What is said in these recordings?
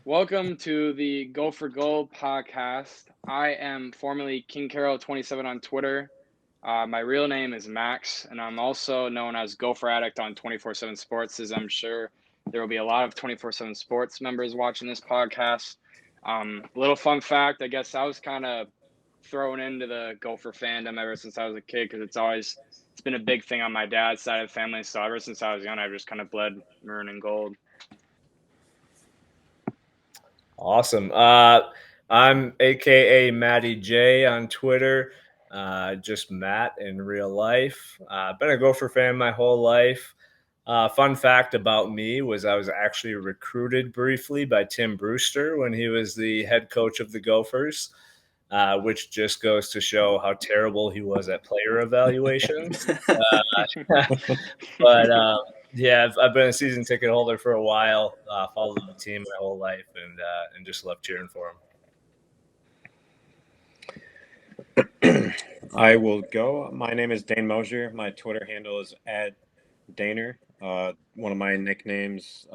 Welcome to the Go for Gold podcast. I am formerly King Carol 27 on Twitter. My real name is Max, and I'm also known as Gopher Addict on 24/7 Sports, as I'm sure there will be a lot of 24/7 Sports members watching this podcast. Little fun fact, I guess I was kind of thrown into the Gopher fandom ever since I was a kid because it's been a big thing on my dad's side of the family. So ever since I was young, I just kind of bled maroon and gold. Awesome. I'm AKA Matty J on Twitter. Just Matt in real life. Been a Gopher fan my whole life. Fun fact about me was I was actually recruited briefly by Tim Brewster when he was the head coach of the Gophers, which just goes to show how terrible he was at player evaluations. But yeah, I've been a season ticket holder for a while. Followed the team my whole life, and just love cheering for him. I will go. My name is Dane Mosier. My Twitter handle is @Daner. One of my nicknames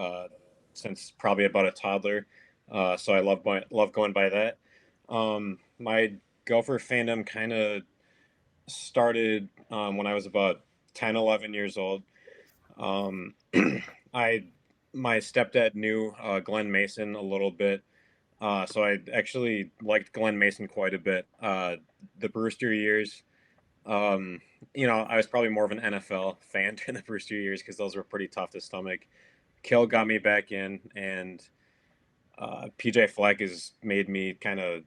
since probably about a toddler. So I love going by that. My Gopher fandom kind of started when I was about 10, 11 years old. My stepdad knew Glenn Mason a little bit, so I actually liked Glenn Mason quite a bit. The Brewster years, I was probably more of an NFL fan during the Brewster years because those were pretty tough to stomach. Kill got me back in, and PJ Fleck has made me kind of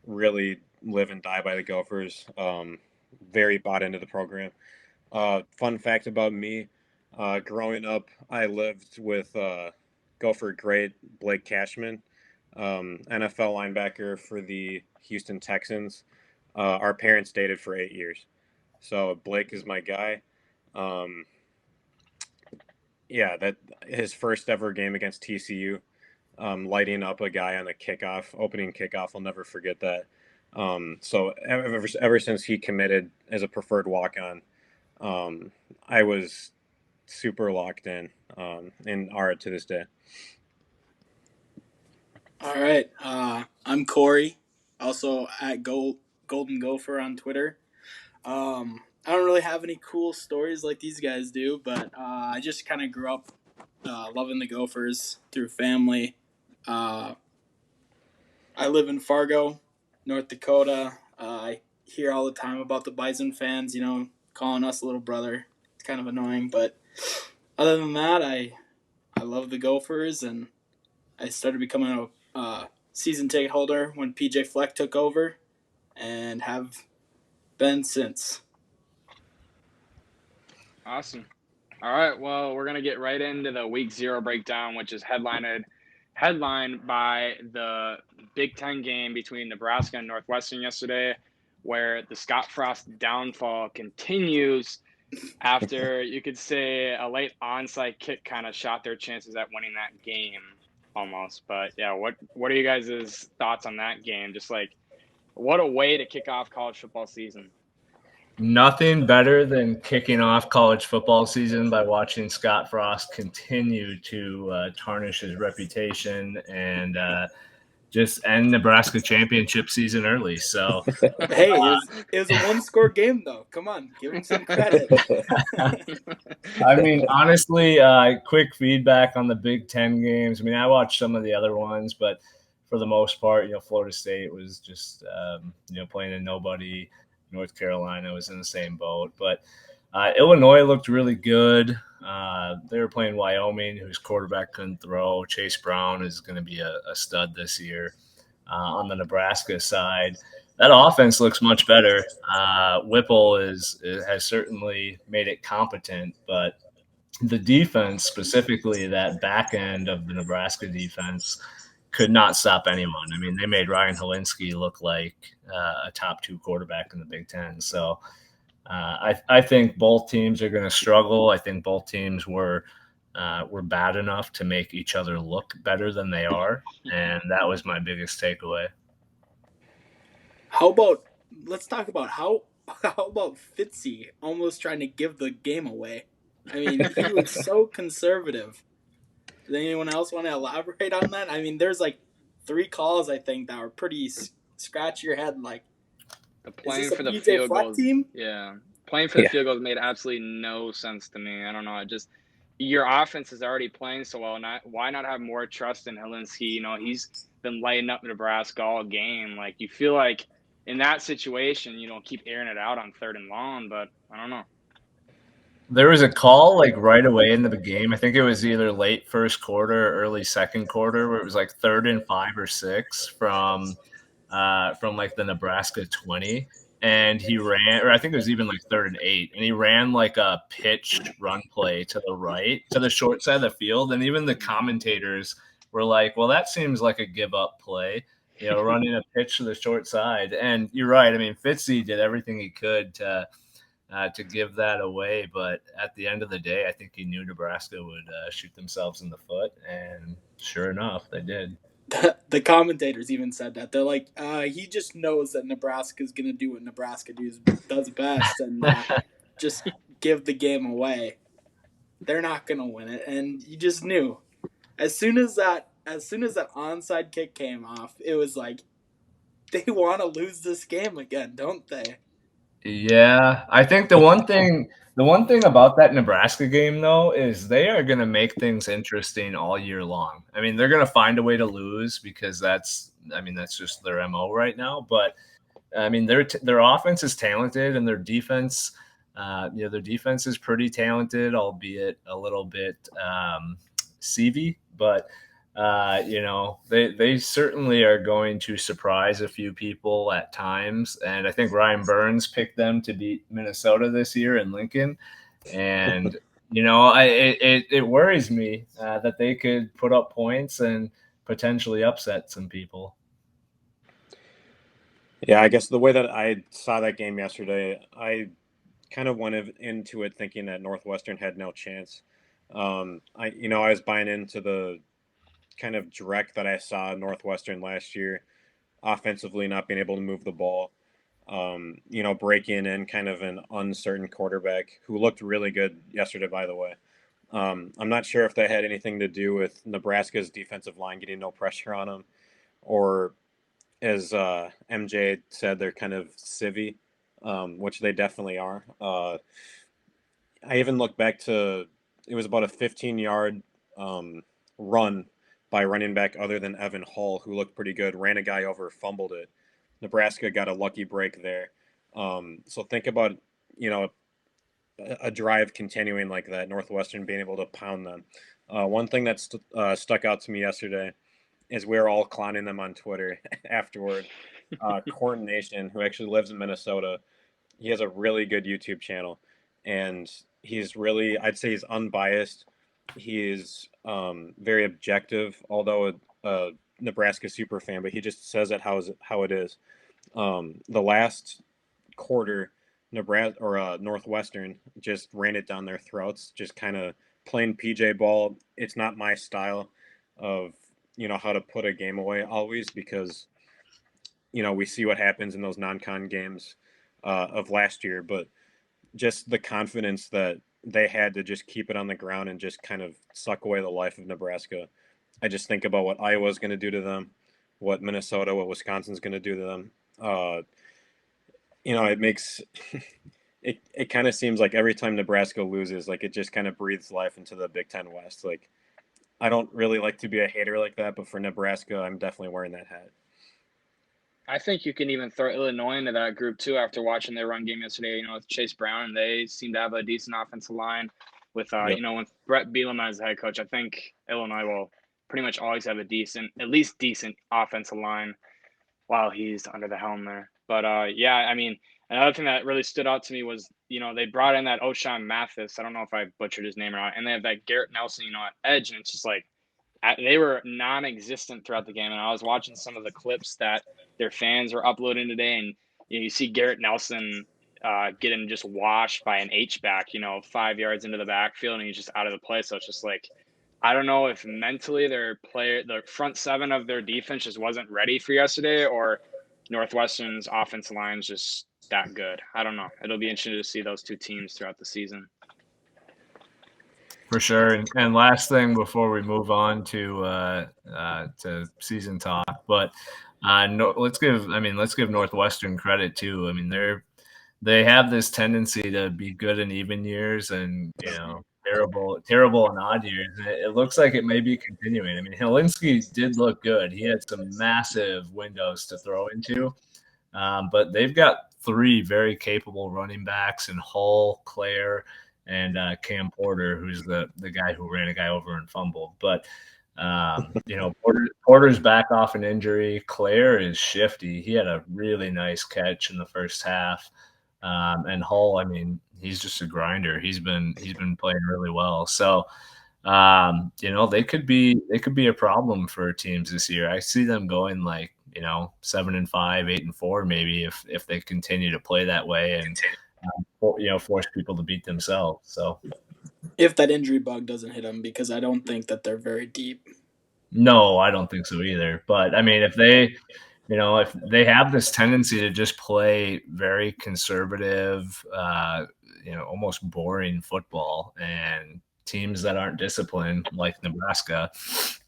really live and die by the Gophers. Very bought into the program. Fun fact about me. Growing up, I lived with Gopher great Blake Cashman, NFL linebacker for the Houston Texans. Our parents dated for 8 years. So Blake is my guy. That his first ever game against TCU, lighting up a guy on the opening kickoff. I'll never forget that. So ever since he committed as a preferred walk-on, I was super locked in and are to this day. All right. I'm Corey, also at Golden Gopher on Twitter. I don't really have any cool stories like these guys do, but I just kind of grew up loving the Gophers through family. I live in Fargo, North Dakota. I hear all the time about the Bison fans, calling us little brother. It's kind of annoying, but other than that, I love the Gophers, and I started becoming a season ticket holder when PJ Fleck took over, and have been since. Awesome. All right, well, we're going to get right into the Week 0 breakdown, which is headlined by the Big Ten game between Nebraska and Northwestern yesterday, where the Scott Frost downfall continues after, you could say, a late onside kick kind of shot their chances at winning that game almost. But, yeah, what are you guys' thoughts on that game? Just like, what a way to kick off college football season. Nothing better than kicking off college football season by watching Scott Frost continue to tarnish his reputation and just end Nebraska championship season early. So, hey, it was a one-score game, though. Come on, give him some credit. I mean, honestly, quick feedback on the Big Ten games. I mean, I watched some of the other ones, but for the most part, Florida State was just, playing a nobody. North Carolina was in the same boat, but Illinois looked really good. They were playing Wyoming, whose quarterback couldn't throw. Chase Brown is going to be a stud this year. On the Nebraska side, that offense looks much better. Whipple has certainly made it competent, but the defense, specifically that back end of the Nebraska defense, could not stop anyone. I mean, they made Ryan Hilinski look like a top 2 quarterback in the Big Ten. So I think both teams are going to struggle. I think both teams were bad enough to make each other look better than they are, and that was my biggest takeaway. Let's talk about how about Fitzy almost trying to give the game away? I mean, he was so conservative. Does anyone else want to elaborate on that? I mean, there's like 3 calls I think that were pretty scratch your head. Like, The is playing this a for the PJ field Fleck goals, team? yeah, playing for the Yeah. field goals made absolutely no sense to me. I don't know. It just your offense is already playing so well. Why not have more trust in Helinski? You know, he's been lighting up Nebraska all game. Like you feel like in that situation, you don't keep airing it out on 3rd and long. But I don't know. There was a call like right away into the game. I think it was either late first quarter or early second quarter where it was like 3rd and 5 or 6 from like the Nebraska 20. And he ran, or I think it was even like 3rd and 8, and he ran like a pitched run play to the right, to the short side of the field. And even the commentators were like, well, that seems like a give up play, you know, running a pitch to the short side. And you're right. I mean, Fitzy did everything he could to give that away. But at the end of the day, I think he knew Nebraska would shoot themselves in the foot. And sure enough, they did. The commentators even said that. They're like, he just knows that Nebraska's going to do what Nebraska does best and just give the game away. They're not going to win it. And you just knew. As soon as that onside kick came off, it was like, they want to lose this game again, don't they? Yeah, I think the one thing about that Nebraska game though is they are going to make things interesting all year long. I mean, they're going to find a way to lose because that's just their MO right now, but I mean their offense is talented and their defense their defense is pretty talented, albeit a little bit CV, but they certainly are going to surprise a few people at times. And I think Ryan Burns picked them to beat Minnesota this year in Lincoln. And, it worries me that they could put up points and potentially upset some people. Yeah, I guess the way that I saw that game yesterday, I kind of went into it thinking that Northwestern had no chance. I was buying into the kind of dreck that I saw Northwestern last year, offensively not being able to move the ball. Breaking in kind of an uncertain quarterback who looked really good yesterday, by the way. I'm not sure if that had anything to do with Nebraska's defensive line getting no pressure on them, or as MJ said, they're kind of civvy, which they definitely are. I even look back to it was about a 15-yard run by running back other than Evan Hall, who looked pretty good, ran a guy over, fumbled it. Nebraska got a lucky break there. So think about, a drive continuing like that, Northwestern being able to pound them. One thing that stuck out to me yesterday is we were all clowning them on Twitter afterward. Corn Nation, who actually lives in Minnesota, he has a really good YouTube channel, and I'd say he's unbiased. He is very objective, although a Nebraska super fan, but he just says it how it is. The last quarter, Nebraska or Northwestern just ran it down their throats, just kind of playing PJ ball. It's not my style of how to put a game away always, because we see what happens in those non-con games of last year, but just the confidence that they had to just keep it on the ground and just kind of suck away the life of Nebraska. I just think about what Iowa's going to do to them, what Minnesota, what Wisconsin's going to do to them. It makes it kind of seems like every time Nebraska loses, like it just kind of breathes life into the Big Ten West. Like, I don't really like to be a hater like that, but for Nebraska, I'm definitely wearing that hat. I think you can even throw Illinois into that group too after watching their run game yesterday, with Chase Brown, and they seem to have a decent offensive line with, Yep. with Brett Bielema as the head coach. I think Illinois will pretty much always have at least decent offensive line while he's under the helm there. But, another thing that really stood out to me was, they brought in that O'Shawn Mathis. I don't know if I butchered his name or not. And they have that Garrett Nelson, at edge. And it's just like, they were non-existent throughout the game. And I was watching some of the clips that their fans were uploading today. And you see Garrett Nelson getting just washed by an H-back, 5 yards into the backfield, and he's just out of the play. So it's just like, I don't know if mentally the front seven of their defense just wasn't ready for yesterday, or Northwestern's offensive line is just that good. I don't know. It'll be interesting to see those two teams throughout the season. For sure. And last thing before we move on to season talk, but no, let's give Northwestern credit too. I mean, they have this tendency to be good in even years and terrible in odd years. And it looks like it may be continuing. I mean, Helinski did look good. He had some massive windows to throw into, but they've got three very capable running backs in Hull, Claire, and Cam Porter, who's the guy who ran a guy over and fumbled. But Porter's back off an injury. Claire is shifty. He had a really nice catch in the first half. And Hull, I mean, he's just a grinder. He's been playing really well. So they could be a problem for teams this year. I see them going 7-5, 8-4, maybe if they continue to play that way and force people to beat themselves. So if that injury bug doesn't hit them, because I don't think that they're very deep. No, I don't think so either. But I mean, if they have this tendency to just play very conservative, almost boring football, and teams that aren't disciplined like Nebraska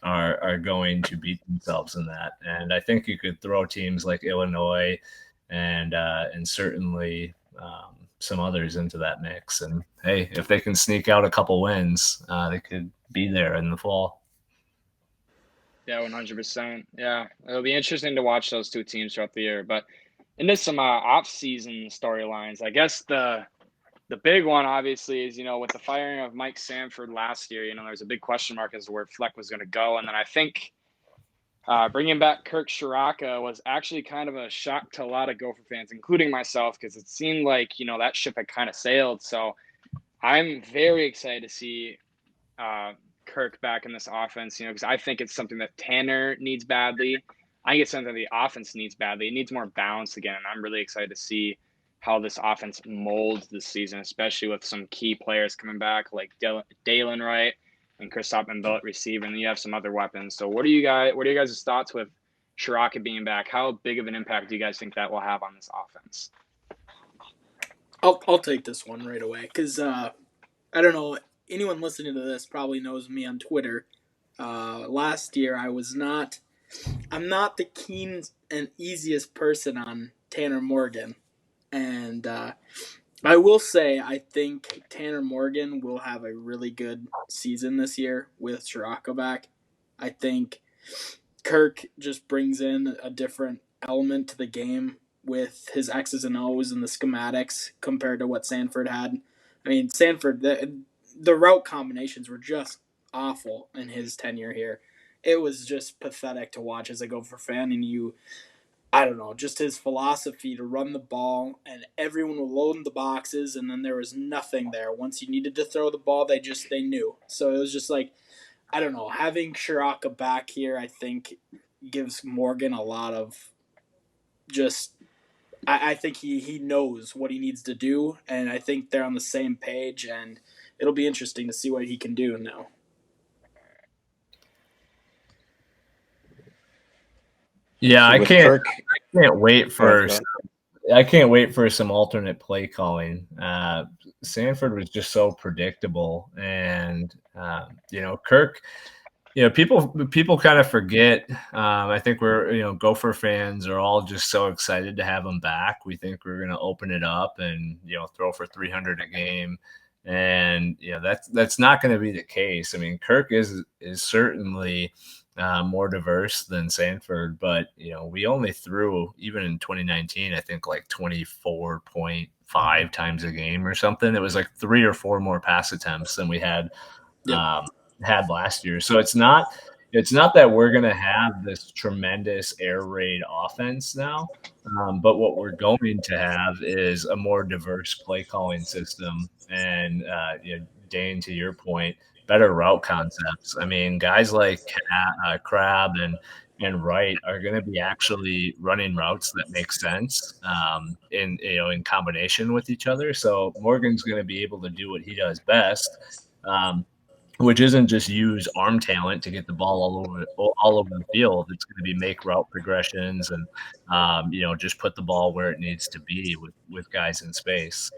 are going to beat themselves in that. And I think you could throw teams like Illinois and certainly some others into that mix. And hey, if they can sneak out a couple wins, they could be there in the fall. Yeah, 100%. Yeah, it'll be interesting to watch those two teams throughout the year. But into some off-season storylines, I guess the big one obviously is, with the firing of Mike Sanford last year, there's a big question mark as to where Fleck was going to go. And then I think bringing back Kirk Ciarrocca was actually kind of a shock to a lot of Gopher fans, including myself, because it seemed like, that ship had kind of sailed. So I'm very excited to see Kirk back in this offense, because I think it's something that Tanner needs badly. I think it's something the offense needs badly. It needs more balance again. And I'm really excited to see how this offense molds this season, especially with some key players coming back like Dalen Wright and Kristaps Mbille at receiver, and then you have some other weapons. So what are you guys' thoughts with Ciarrocca being back? How big of an impact do you guys think that will have on this offense? I'll take this one right away because I don't know, anyone listening to this probably knows me on Twitter. Last year I'm not the keen and easiest person on Tanner Morgan. And I will say I think Tanner Morgan will have a really good season this year with Ciarrocca back. I think Kirk just brings in a different element to the game with his X's and O's and the schematics compared to what Sanford had. I mean, Sanford, the route combinations were just awful in his tenure here. It was just pathetic to watch as a Gopher fan, and I don't know, just his philosophy to run the ball, and everyone would load in the boxes, and then there was nothing there. Once you needed to throw the ball, they knew. So it was just I don't know, having Ciarrocca back here, I think, gives Morgan a lot of just, I think he knows what he needs to do, and I think they're on the same page, and it'll be interesting to see what he can do now. Yeah, I can't wait for some alternate play calling. Sanford was just so predictable, and Kirk. People kind of forget. I think we're Gopher fans are all just so excited to have him back. We think we're going to open it up and throw for 300 a game, and that's not going to be the case. I mean, Kirk is certainly more diverse than Sanford, but we only threw, even in 2019, I think 24.5 times a game or something. It was 3 or 4 more pass attempts than we had had last year. So it's not that we're going to have this tremendous air raid offense now, but what we're going to have is a more diverse play calling system. And Dane, to your point, better route concepts. I mean, guys like Crab and Wright are going to be actually running routes that make sense in combination with each other. So Morgan's going to be able to do what he does best, which isn't just use arm talent to get the ball all over the field. It's going to be make route progressions and just put the ball where it needs to be with guys in space.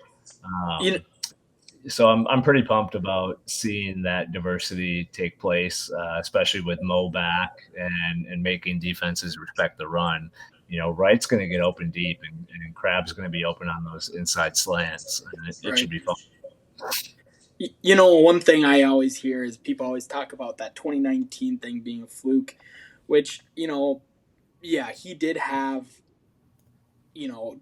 so I'm pretty pumped about seeing that diversity take place, especially with Mo back and making defenses respect the run. Wright's going to get open deep, and Crab's going to be open on those inside slants, and it should Right. be fun. One thing I always hear is people always talk about that 2019 thing being a fluke, which, yeah, he did have,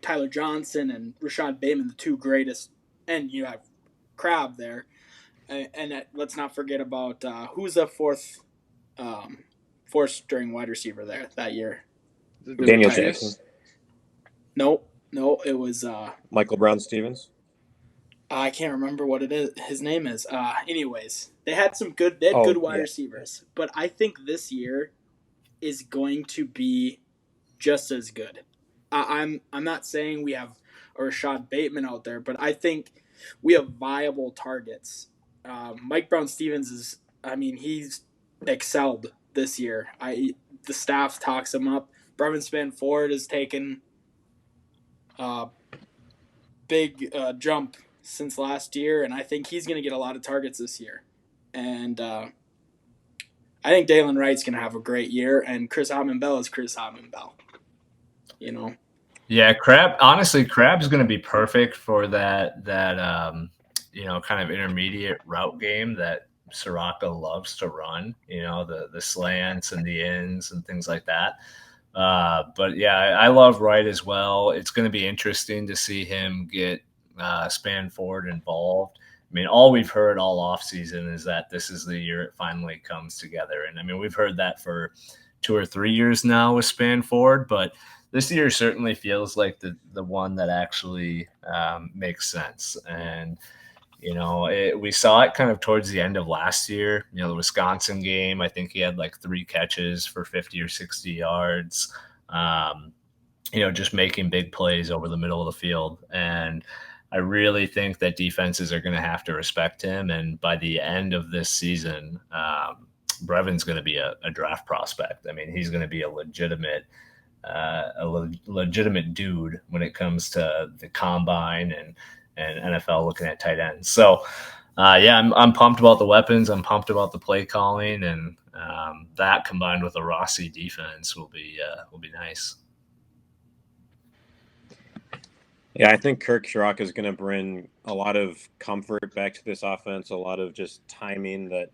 Tyler Johnson and Rashad Bateman, the two greatest, and you have Crab there. And let's not forget about who's the fourth string wide receiver there that year. Daniel Jackson. No, it was Michael Brown-Stevens. I can't remember what his name is. Anyways, they had good wide receivers, but I think this year is going to be just as good. I'm not saying we have a Rashad Bateman out there, but I think we have viable targets. Mike Brown-Stevens he's excelled this year. The staff talks him up. Brevin Spann-Ford has taken a big jump since last year, and I think he's going to get a lot of targets this year. And I think Dalen Wright's going to have a great year, and Chris Autman-Bell is Chris Autman-Bell. Yeah, Crab's going to be perfect for that kind of intermediate route game that Soraka loves to run, the slants and the ins and things like that. But yeah, I love Wright as well. It's going to be interesting to see him get Spann-Ford involved. I mean, all we've heard all offseason is that this is the year it finally comes together. And I mean, we've heard that for 2 or 3 years now with Spann-Ford, but this year certainly feels like the one that actually makes sense. And, we saw it kind of towards the end of last year, the Wisconsin game. I think he had like 3 catches for 50 or 60 yards, just making big plays over the middle of the field. And I really think that defenses are going to have to respect him. And by the end of this season, Brevin's going to be a draft prospect. I mean, he's going to be a legitimate dude when it comes to the combine and NFL looking at tight ends. So, I'm pumped about the weapons. I'm pumped about the play calling, and that combined with a Rossi defense will be nice. Yeah, I think Kirk Soraka is going to bring a lot of comfort back to this offense, a lot of just timing that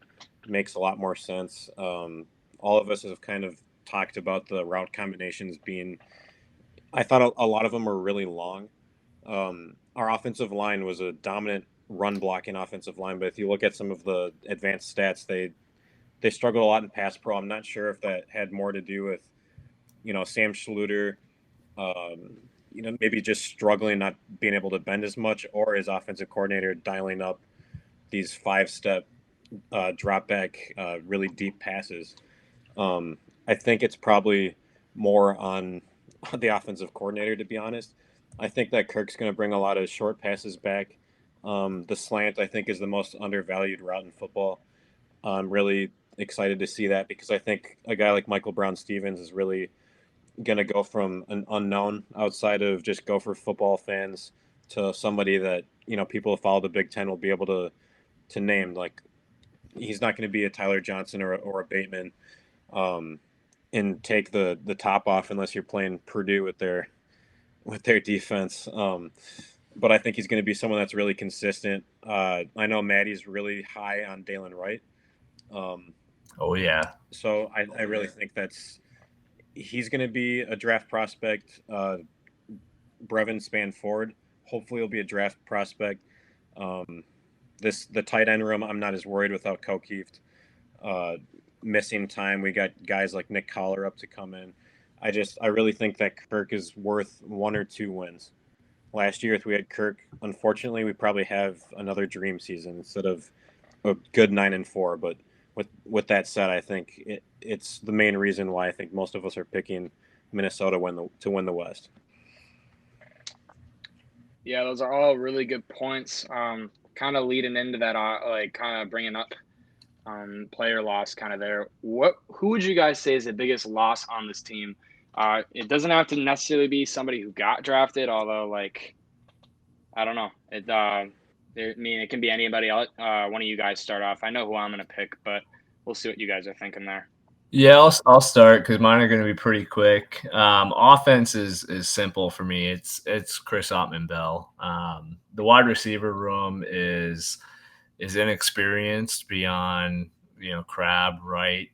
makes a lot more sense. All of us have kind of talked about the route combinations being, I thought a lot of them were really long. Our offensive line was a dominant run blocking offensive line, but if you look at some of the advanced stats, they struggled a lot in pass pro. I'm not sure if that had more to do with, Sam Schluter, maybe just struggling, not being able to bend as much, or his offensive coordinator dialing up these 5-step drop back, really deep passes. I think it's probably more on the offensive coordinator, to be honest. I think that Kirk's going to bring a lot of short passes back. The slant, I think, is the most undervalued route in football. I'm really excited to see that because I think a guy like Michael Brown-Stevens is really going to go from an unknown outside of just Gopher football fans to somebody that, people who follow the Big Ten will be able to name. Like, he's not going to be a Tyler Johnson or a Bateman and take the top off unless you're playing Purdue with their defense. But I think he's going to be someone that's really consistent. I know Maddie's really high on Dalen Wright. Oh yeah. So I really think he's going to be a draft prospect. Brevin Spann-Ford, hopefully he'll be a draft prospect. The tight end room, I'm not as worried without Kokieft missing time. We got guys like Nick Collar up to come in. I really think that Kirk is worth 1 or 2 wins. Last year, if we had Kirk, unfortunately, we probably have another dream season instead of a good 9-4. But with that said, I think it's the main reason why I think most of us are picking Minnesota to win the West. Yeah, those are all really good points. Kind of leading into that, kind of bringing up player loss kind of there. Who would you guys say is the biggest loss on this team? It doesn't have to necessarily be somebody who got drafted, although I don't know. It I mean, it can be anybody else. One of you guys start off. I know who I'm going to pick, but we'll see what you guys are thinking there. Yeah, I'll start because mine are going to be pretty quick. Offense is simple for me. It's Chris Ottman-Bell. The wide receiver room is inexperienced beyond Crab, Wright,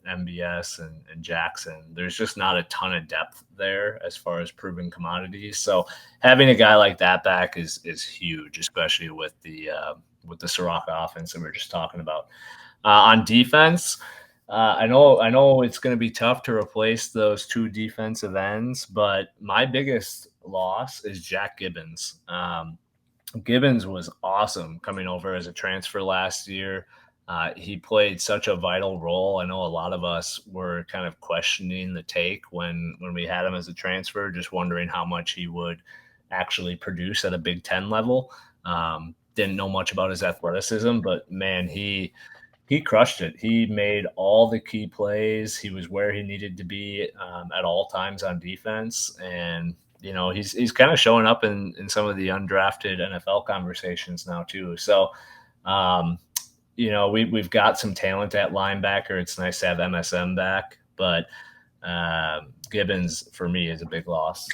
MBS, and Jackson. There's just not a ton of depth there as far as proven commodities. So having a guy like that back is huge, especially with the Soraka offense that we were just talking about. On defense, I know it's going to be tough to replace those two defensive ends, but my biggest loss is Jack Gibbons. Gibbons was awesome coming over as a transfer last year. He played such a vital role. I know a lot of us were kind of questioning the take when we had him as a transfer, just wondering how much he would actually produce at a Big Ten level. Didn't know much about his athleticism, but man, he crushed it. He made all the key plays. He was where he needed to be at all times on defense. And, he's kind of showing up in some of the undrafted NFL conversations now too. So, we've got some talent at linebacker. It's nice to have MSM back, but Gibbons for me is a big loss.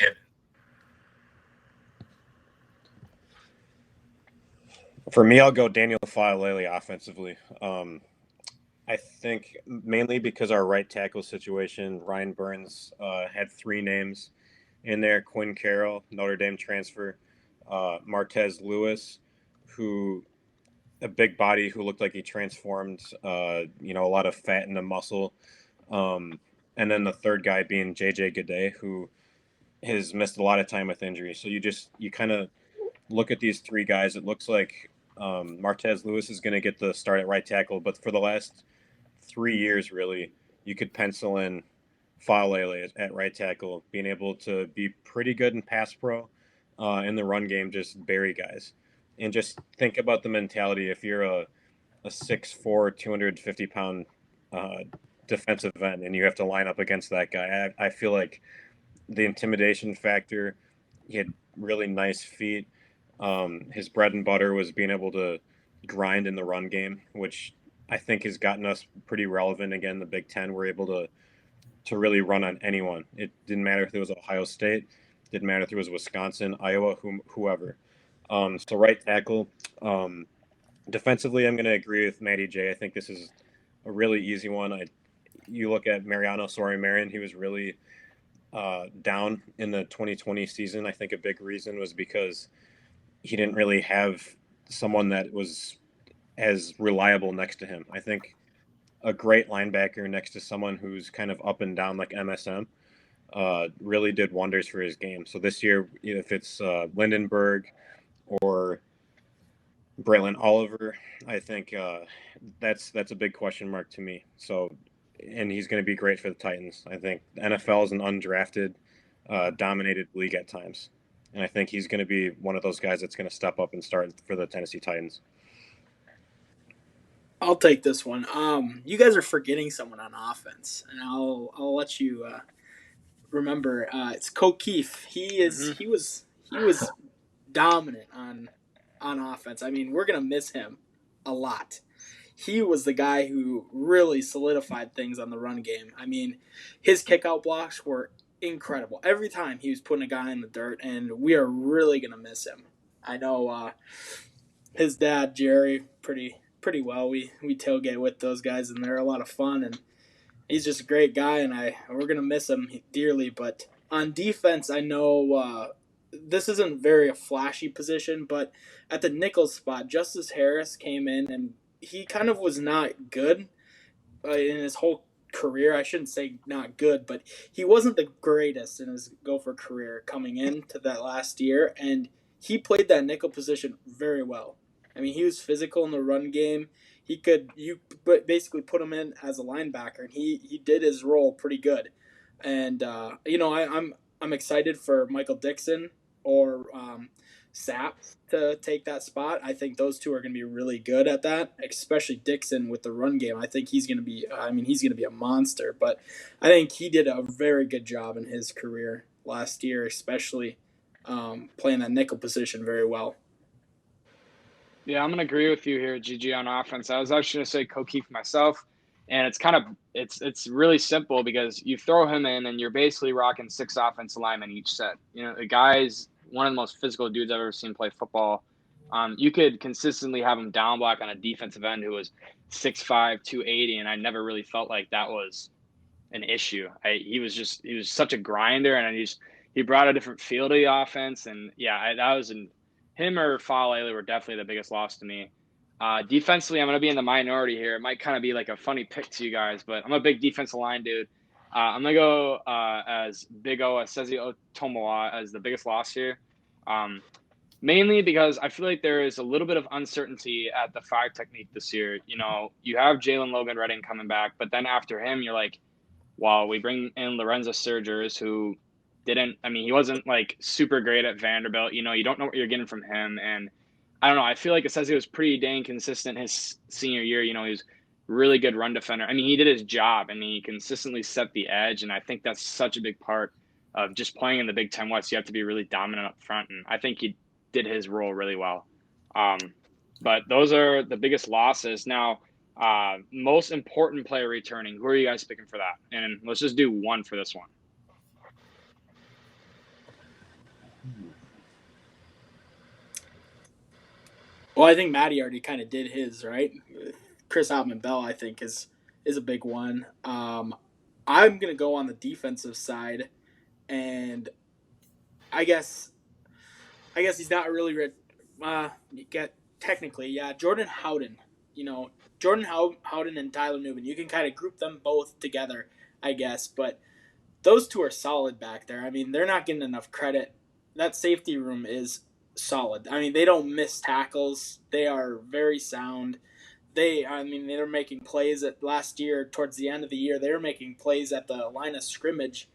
For me, I'll go Daniel Faalele offensively. I think mainly because our right tackle situation, Ryan Burns had three names in there: Quinn Carroll, Notre Dame transfer, Martez Lewis, who a big body who looked like he transformed, a lot of fat into muscle, and then the third guy being JJ Gade, who has missed a lot of time with injury. So you kind of look at these three guys. It looks like Martez Lewis is going to get the start at right tackle, but for the last 3 years, really, you could pencil in Faalele at right tackle, being able to be pretty good in pass pro, in the run game, just bury guys. And just think about the mentality. If you're a 6'4", 250-pound defensive end and you have to line up against that guy, I feel like the intimidation factor, he had really nice feet. His bread and butter was being able to grind in the run game, which I think has gotten us pretty relevant. Again, the Big Ten, we're able to really run on anyone. It didn't matter if it was Ohio State, didn't matter if it was Wisconsin, Iowa, whoever. So right tackle. Defensively, I'm going to agree with Matty J. I think this is a really easy one. You look at Mariano Sori-Marian, he was really down in the 2020 season. I think a big reason was because he didn't really have someone that was as reliable next to him. I think a great linebacker next to someone who's kind of up and down like MSM really did wonders for his game. So this year, if it's Lindenberg or Braylon Oliver, I think that's a big question mark to me. So, and he's going to be great for the Titans. I think the NFL is an undrafted, dominated league at times. And I think he's going to be one of those guys that's going to step up and start for the Tennessee Titans. I'll take this one. You guys are forgetting someone on offense, and I'll let you remember. It's O'Keefe. He was dominant on offense. I mean, we're gonna miss him a lot. He was the guy who really solidified things on the run game. I mean, his kickout blocks were incredible. Every time he was putting a guy in the dirt, and we are really gonna miss him. I know his dad Jerry pretty well. We tailgate with those guys, and they're a lot of fun. And he's just a great guy, and we're gonna miss him dearly. But on defense, I know this isn't very a flashy position, but at the nickel spot, Justice Harris came in, and he kind of was not good in his whole career. I shouldn't say not good, but he wasn't the greatest in his Gopher career coming into that last year, and he played that nickel position very well. I mean, he was physical in the run game. You basically put him in as a linebacker, and he did his role pretty good. And I'm excited for Michael Dixon or Sapp to take that spot. I think those two are going to be really good at that, especially Dixon with the run game. I think he's going to be. He's going to be a monster. But I think he did a very good job in his career last year, especially playing that nickel position very well. Yeah, I'm gonna agree with you here, GG, on offense. I was actually gonna say Kokeef myself, and it's really simple because you throw him in and you're basically rocking 6 offensive linemen each set. You know, the guy's one of the most physical dudes I've ever seen play football. You could consistently have him down block on a defensive end who was 6'5", 280, and I never really felt like that was an issue. He was such a grinder, and he brought a different feel to the offense. And yeah, that was him or Faalele were definitely the biggest loss to me. Defensively, I'm going to be in the minority here. It might kind of be like a funny pick to you guys, but I'm a big defensive line dude. I'm going to go as Big O, Asezi Otomoa, as the biggest loss here. Mainly because I feel like there is a little bit of uncertainty at the 5 technique this year. You know, you have Jalen Logan Redding coming back, but then after him, you're like, while we bring in Lorenzo Sturgis, who he wasn't like super great at Vanderbilt. You know, you don't know what you're getting from him. And I don't know. I feel like it says he was pretty dang consistent his senior year. You know, he was really good run defender. I mean, he did his job and he consistently set the edge. And I think that's such a big part of just playing in the Big Ten West. You have to be really dominant up front. And I think he did his role really well. But those are the biggest losses. Now, most important player returning. Who are you guys picking for that? And let's just do one for this one. Well, I think Maddie already kind of did his, right? Chris Outman-Bell, I think, is a big one. I'm gonna go on the defensive side, and I guess he's not really. Technically, yeah, Jordan Howden. You know, Jordan Howden and Tyler Newman. You can kind of group them both together, I guess. But those two are solid back there. I mean, they're not getting enough credit. That safety room is solid. I mean, they don't miss tackles. They are very sound. They're making plays at last year, towards the end of the year, they were making plays at the line of scrimmage,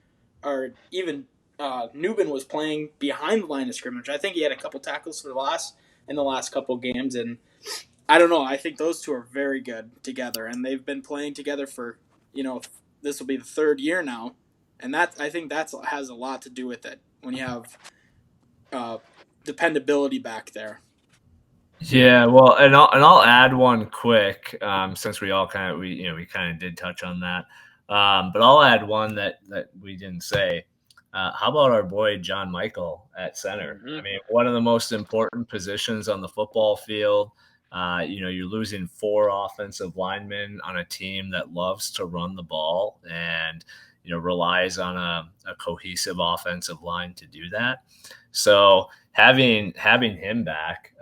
or even Newman was playing behind the line of scrimmage. I think he had a couple tackles in the last couple games, and I don't know. I think those two are very good together, and they've been playing together for, this will be the 3rd year now, and I think that has a lot to do with it when you have dependability back there. Yeah, well, and I'll add one quick, since we kind of did touch on that, but I'll add one that we didn't say. How about our boy John Michael at center? Mm-hmm. I mean, one of the most important positions on the football field. You're losing 4 offensive linemen on a team that loves to run the ball and relies on a cohesive offensive line to do that. So having him back,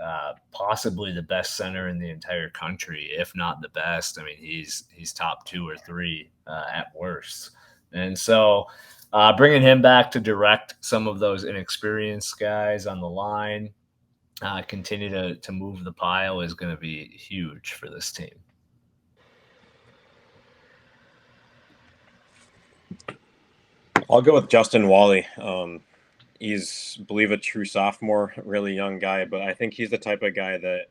possibly the best center in the entire country, if not the best. I mean, he's top 2 or 3 at worst, and so bringing him back to direct some of those inexperienced guys on the line, continue to move the pile, is going to be huge for this team. I'll go with Justin Wally. He's, I believe, a true sophomore, really young guy, but I think he's the type of guy that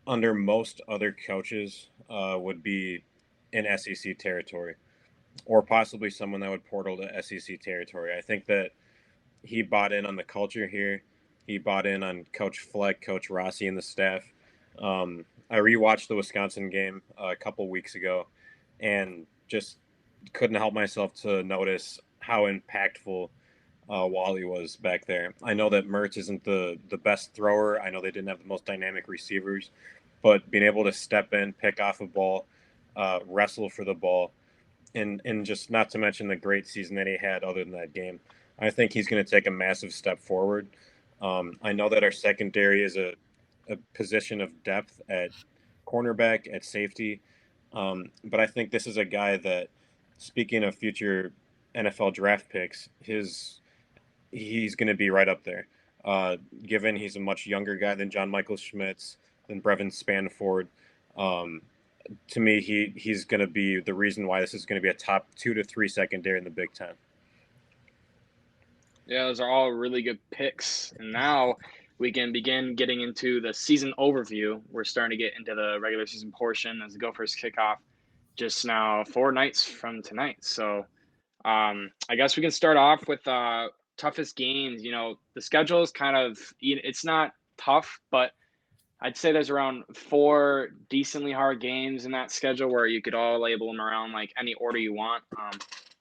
under most other coaches would be in SEC territory, or possibly someone that would portal to SEC territory. I think that he bought in on the culture here. He bought in on Coach Fleck, Coach Rossi, and the staff. I rewatched the Wisconsin game a couple weeks ago and just couldn't help myself to notice how impactful Wally was back there. I know that Mertz isn't the best thrower. I know they didn't have the most dynamic receivers, but being able to step in, pick off a ball, wrestle for the ball, and just not to mention the great season that he had other than that game, I think he's going to take a massive step forward. I know that our secondary is a position of depth at cornerback, at safety, but I think this is a guy that, speaking of future NFL draft picks, he's going to be right up there. Given he's a much younger guy than John Michael Schmitz, than Brevin Spanford. To me, he's going to be the reason why this is going to be a top 2 to 3 secondary in the Big Ten. Yeah, those are all really good picks. And now we can begin getting into the season overview. We're starting to get into the regular season portion as the Gophers kick off just now 4 nights from tonight. So I guess we can start off with toughest games. The schedule is it's not tough, but I'd say there's around 4 decently hard games in that schedule where you could all label them around like any order you want.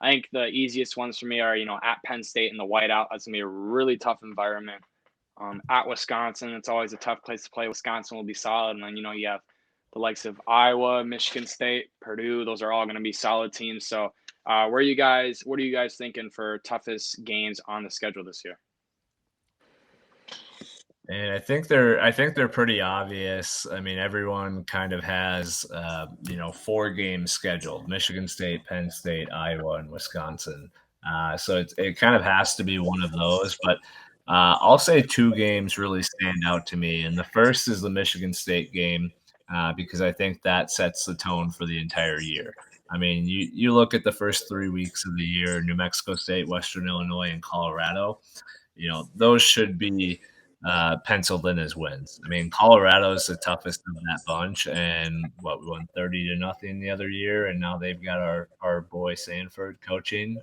I think the easiest ones for me are, at Penn State in the whiteout. That's gonna be a really tough environment. At Wisconsin, it's always a tough place to play. Wisconsin will be solid, and then you have the likes of Iowa, Michigan State, Purdue. Those are all going to be solid teams. So, what are you guys thinking for toughest games on the schedule this year? And I think they're pretty obvious. I mean, everyone kind of has 4 games scheduled: Michigan State, Penn State, Iowa, and Wisconsin. So it kind of has to be one of those. But I'll say 2 games really stand out to me, and the first is the Michigan State game because I think that sets the tone for the entire year. I mean, you look at the first 3 weeks of the year: New Mexico State, Western Illinois, and Colorado. Those should be penciled in as wins. I mean, Colorado is the toughest of that bunch, and we won 30-0 the other year, and now they've got our boy Sanford coaching.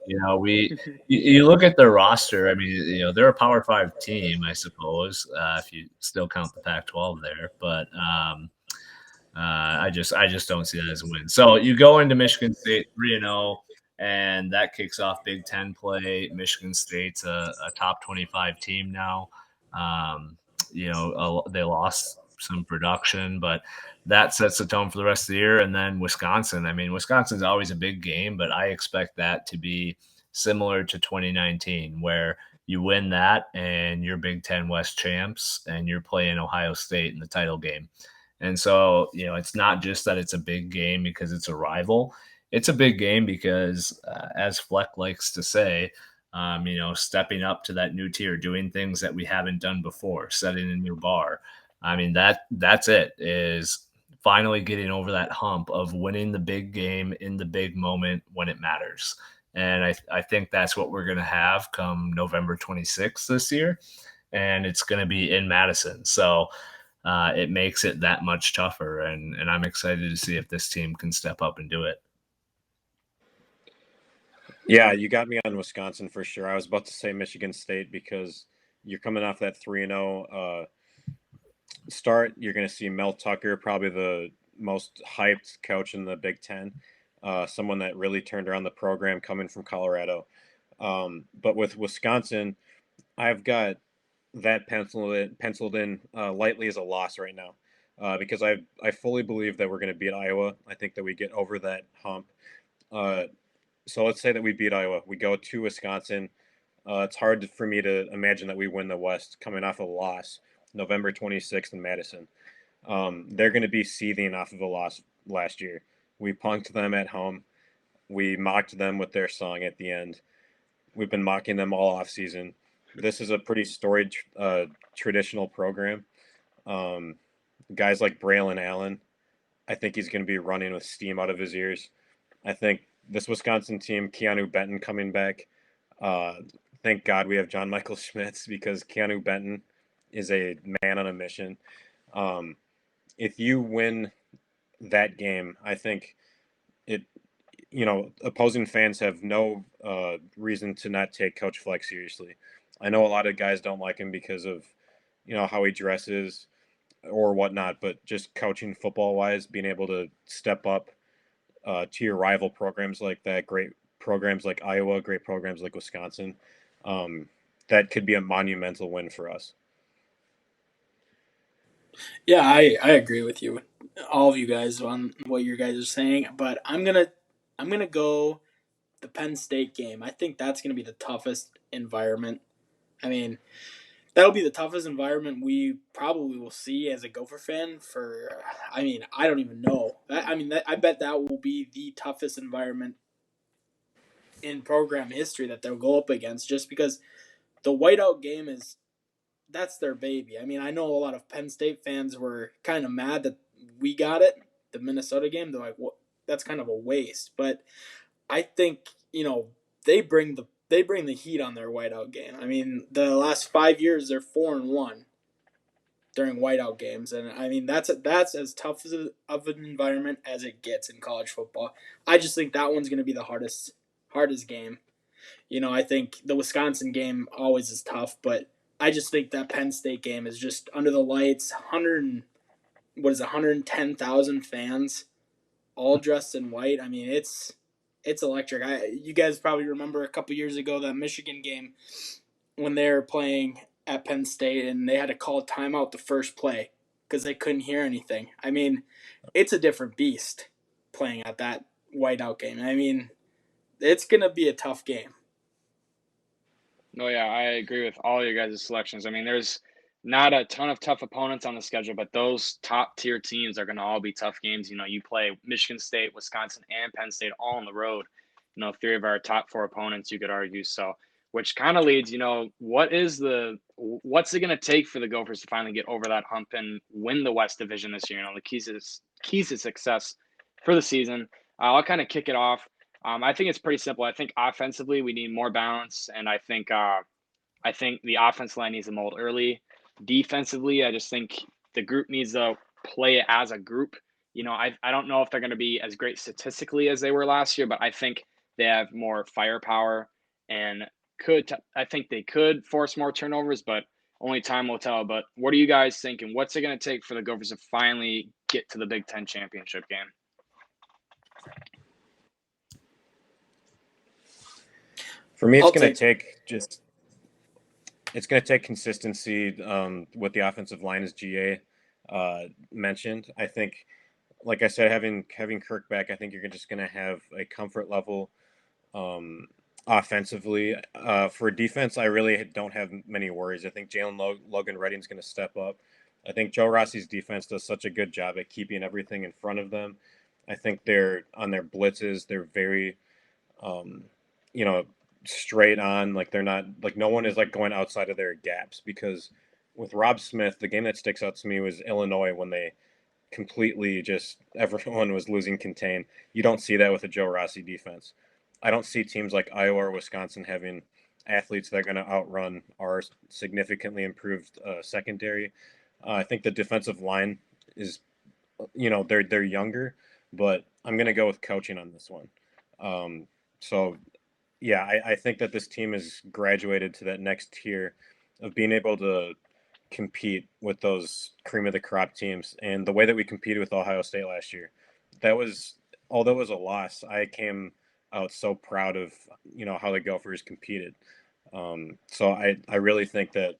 You look at their roster. I mean, they're a Power 5 team, I suppose, if you still count the Pac-12 there, but. I just don't see that as a win. So you go into Michigan State 3-0, and that kicks off Big Ten play. Michigan State's a top 25 team now. They lost some production, but that sets the tone for the rest of the year. And then Wisconsin. I mean, Wisconsin's always a big game, but I expect that to be similar to 2019, where you win that and you're Big Ten West champs, and you're playing Ohio State in the title game. And so, it's not just that it's a big game because it's a rival. It's a big game because, as Fleck likes to say, stepping up to that new tier, doing things that we haven't done before, setting a new bar. I mean, that's it, is finally getting over that hump of winning the big game in the big moment when it matters. And I think that's what we're going to have come November 26th this year. And it's going to be in Madison. So, it makes it that much tougher, and I'm excited to see if this team can step up and do it. Yeah, you got me on Wisconsin for sure. I was about to say Michigan State because you're coming off that 3-0 start. You're going to see Mel Tucker, probably the most hyped coach in the Big Ten, someone that really turned around the program coming from Colorado. But with Wisconsin, I've got that penciled in lightly as a loss right now, because I fully believe that we're going to beat Iowa. I think that we get over that hump. So let's say that we beat Iowa. We go to Wisconsin. It's hard for me to imagine that we win the West coming off a loss November 26th in Madison. They're going to be seething off of a loss last year. We punked them at home. We mocked them with their song at the end. We've been mocking them all off season. This is a pretty storied traditional program. Guys like Braylon Allen, I think he's going to be running with steam out of his ears. I think this Wisconsin team, Keanu Benton coming back. Thank God we have John Michael Schmitz, because Keanu Benton is a man on a mission. If you win that game, I think opposing fans have no reason to not take Coach Fleck seriously. I know a lot of guys don't like him because of, how he dresses or whatnot, but just coaching football wise, being able to step up to your rival programs like that, great programs like Iowa, great programs like Wisconsin, that could be a monumental win for us. Yeah, I agree with you, all of you guys, on what you guys are saying. But I'm gonna go the Penn State game. I think that's gonna be the toughest environment. I mean, that'll be the toughest environment we probably will see as a Gopher fan for. I mean, I don't even know. I bet that will be the toughest environment in program history that they'll go up against, just because the whiteout game that's their baby. I mean, I know a lot of Penn State fans were kind of mad that we got it, the Minnesota game. They're like, "What? That's kind of a waste." But I think they bring the heat on their whiteout game. I mean, the last 5 years they're 4-1 during whiteout games, and I mean that's as tough of an environment as it gets in college football. I just think that one's going to be the hardest game. I think the Wisconsin game always is tough, but I just think that Penn State game is just under the lights. 110,000 fans, all dressed in white. I mean, it's electric. You guys probably remember a couple years ago that Michigan game when they were playing at Penn State and they had to call timeout the first play because they couldn't hear anything. I mean, it's a different beast playing at that whiteout game. I mean, it's gonna be a tough game. No, yeah, I agree with all your guys' selections. I mean, there's not a ton of tough opponents on the schedule, but those top tier teams are going to all be tough games. You know, you play Michigan State, Wisconsin, and Penn State all on the road. You know, three of our top four opponents, you could argue. So, which kind of leads, you know, what's it going to take for the Gophers to finally get over that hump and win the West Division this year? You know, the keys to success for the season. I'll kind of kick it off. I think it's pretty simple. I think offensively we need more balance, and I think the offense line needs to mold early. Defensively, I just think the group needs to play as a group. You know, I don't know if they're going to be as great statistically as they were last year, but I think they have more firepower and I think they could force more turnovers, but only time will tell. But what are you guys thinking? What's it going to take for the Gophers to finally get to the Big Ten championship game? For me, it's going to take consistency with the offensive line, as GA mentioned. I think, like I said, having Kirk back, I think you're just going to have a comfort level offensively. For defense, I really don't have many worries. I think Jalen Logan Redding's going to step up. I think Joe Rossi's defense does such a good job at keeping everything in front of them. I think they're on their blitzes. They're very, straight on. Like they're not like no one is like going outside of their gaps, because with Rob Smith, the game that sticks out to me was Illinois when they completely just everyone was losing contain. You don't see that with a Joe Rossi defense. I don't see teams like Iowa or Wisconsin having athletes that are going to outrun our significantly improved secondary. I think the defensive line is, they're younger, but I'm going to go with coaching on this one. So yeah, I think that this team has graduated to that next tier of being able to compete with those cream of the crop teams. And the way that we competed with Ohio State last year, although it was a loss, I came out so proud of, how the Gophers competed. So I really think that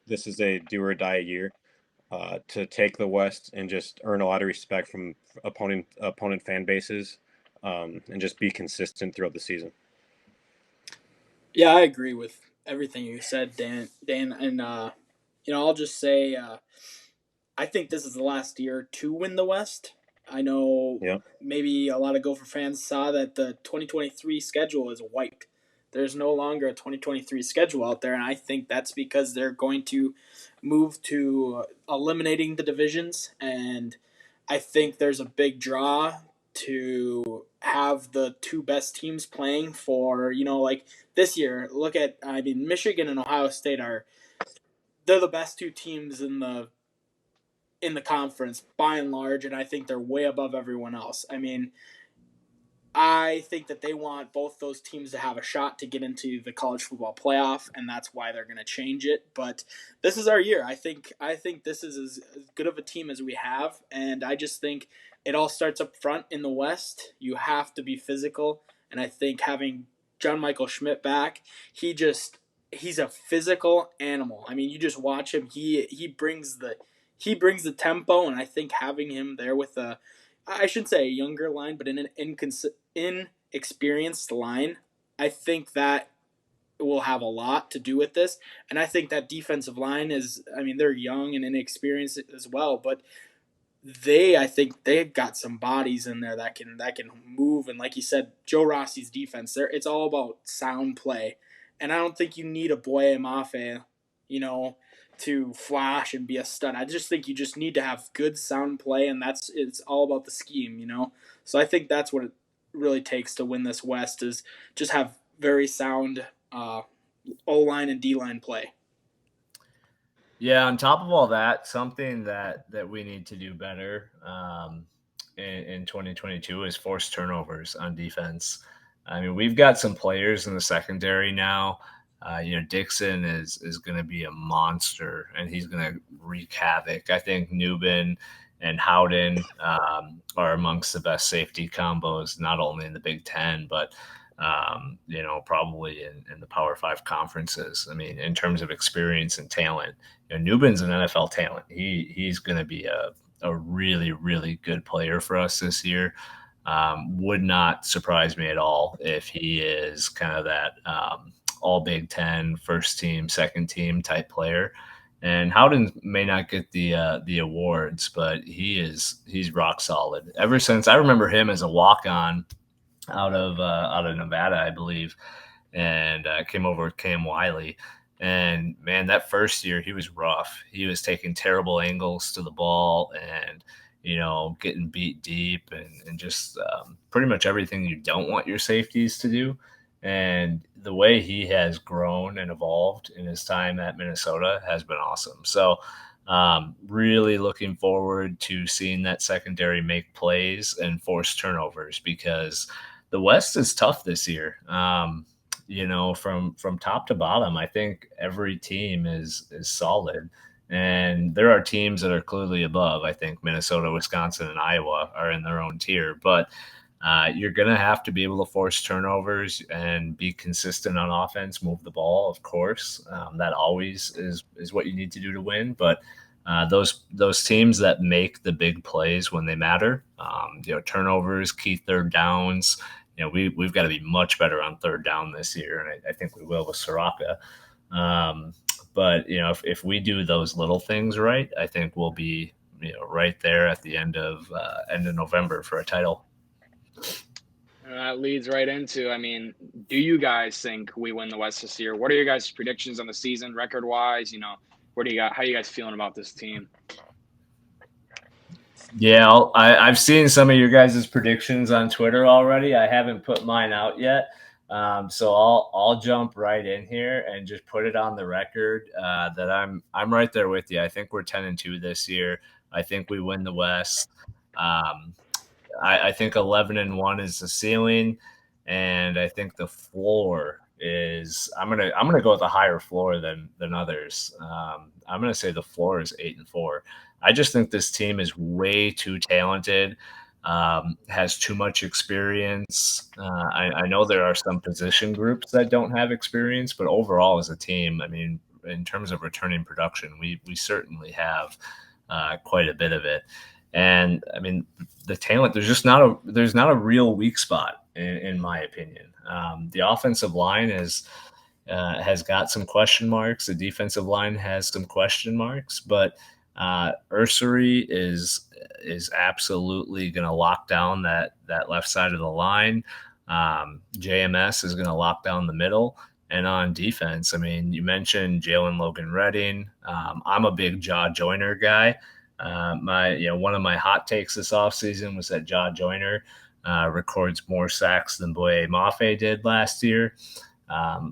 this is a do or die year to take the West and just earn a lot of respect from opponent fan bases, and just be consistent throughout the season. Yeah, I agree with everything you said, Dan. And I'll just say, I think this is the last year to win the West. I know maybe a lot of Gopher fans saw that the 2023 schedule is wiped. There's no longer a 2023 schedule out there, and I think that's because they're going to move to eliminating the divisions, and I think there's a big draw to have the two best teams playing for, like this year. Michigan and Ohio State they're the best two teams in the conference by and large, and I think they're way above everyone else. I mean, I think that they want both those teams to have a shot to get into the college football playoff, and that's why they're going to change it. But this is our year. I think this is as good of a team as we have, and I just think it all starts up front in the West. You have to be physical, and I think having John Michael Schmidt back, he's a physical animal. I mean, you just watch him. He brings the tempo, and I think having him there with I shouldn't say a younger line, but an inexperienced line, I think that will have a lot to do with this. And I think that defensive line they're young and inexperienced as well, but I think they've got some bodies in there that can move. And like you said, Joe Rossi's defense, it's all about sound play. And I don't think you need a Boye Mafe, to flash and be a stud. I just think you just need to have good sound play, and it's all about the scheme, So I think that's what it really takes to win this West, is just have very sound O-line and D-line play. Yeah, on top of all that, something that we need to do better in 2022 is force turnovers on defense. I mean, we've got some players in the secondary now Dixon is going to be a monster, and he's going to wreak havoc. I think Newbin and Howden are amongst the best safety combos, not only in the Big Ten, but probably in the Power Five conferences. I mean, in terms of experience and talent, Newbin's an NFL talent. He's going to be a really, really good player for us this year. Would not surprise me at all if he is kind of that all Big Ten, first team, second team type player. And Howden may not get the awards, but he's rock solid. Ever since I remember him as a walk on out of Nevada, I believe, and came over with Cam Wiley. And man, that first year he was rough. He was taking terrible angles to the ball and getting beat deep and just pretty much everything you don't want your safeties to do. And the way he has grown and evolved in his time at Minnesota has been awesome. So really looking forward to seeing that secondary make plays and force turnovers, because the West is tough this year. From top to bottom, I think every team is solid. And there are teams that are clearly above. I think Minnesota, Wisconsin, and Iowa are in their own tier. But you're going to have to be able to force turnovers and be consistent on offense, move the ball, of course. That always is what you need to do to win. But those teams that make the big plays when they matter, turnovers, key third downs, we've got to be much better on third down this year. And I think we will with Soraka. But if we do those little things right, I think we'll be right there at the end of November for a title. And that leads right into, do you guys think we win the West this year? What are your guys' predictions on the season, record wise? How are you guys feeling about this team? Yeah, I've seen some of your guys' predictions on Twitter already. I haven't put mine out yet. So I'll jump right in here and just put it on the record that I'm right there with you. I think we're 10-2 this year. I think we win the West. I think 11-1 is the ceiling, and I think the floor is I'm gonna go with a higher floor than others. I'm gonna say the floor is 8-4. I just think this team is way too talented. Has too much experience. I know there are some position groups that don't have experience, but overall as a team, in terms of returning production, we certainly have quite a bit of it. And the talent, there's not a real weak spot in my opinion. The offensive line has got some question marks. The defensive line has some question marks, but Ursary is absolutely going to lock down that left side of the line. JMS is going to lock down the middle. And on defense, you mentioned Jalen Logan-Redding. I'm a big Jaw Joyner guy. One of my hot takes this offseason was that Jaw Joyner records more sacks than Boye Mafe did last year.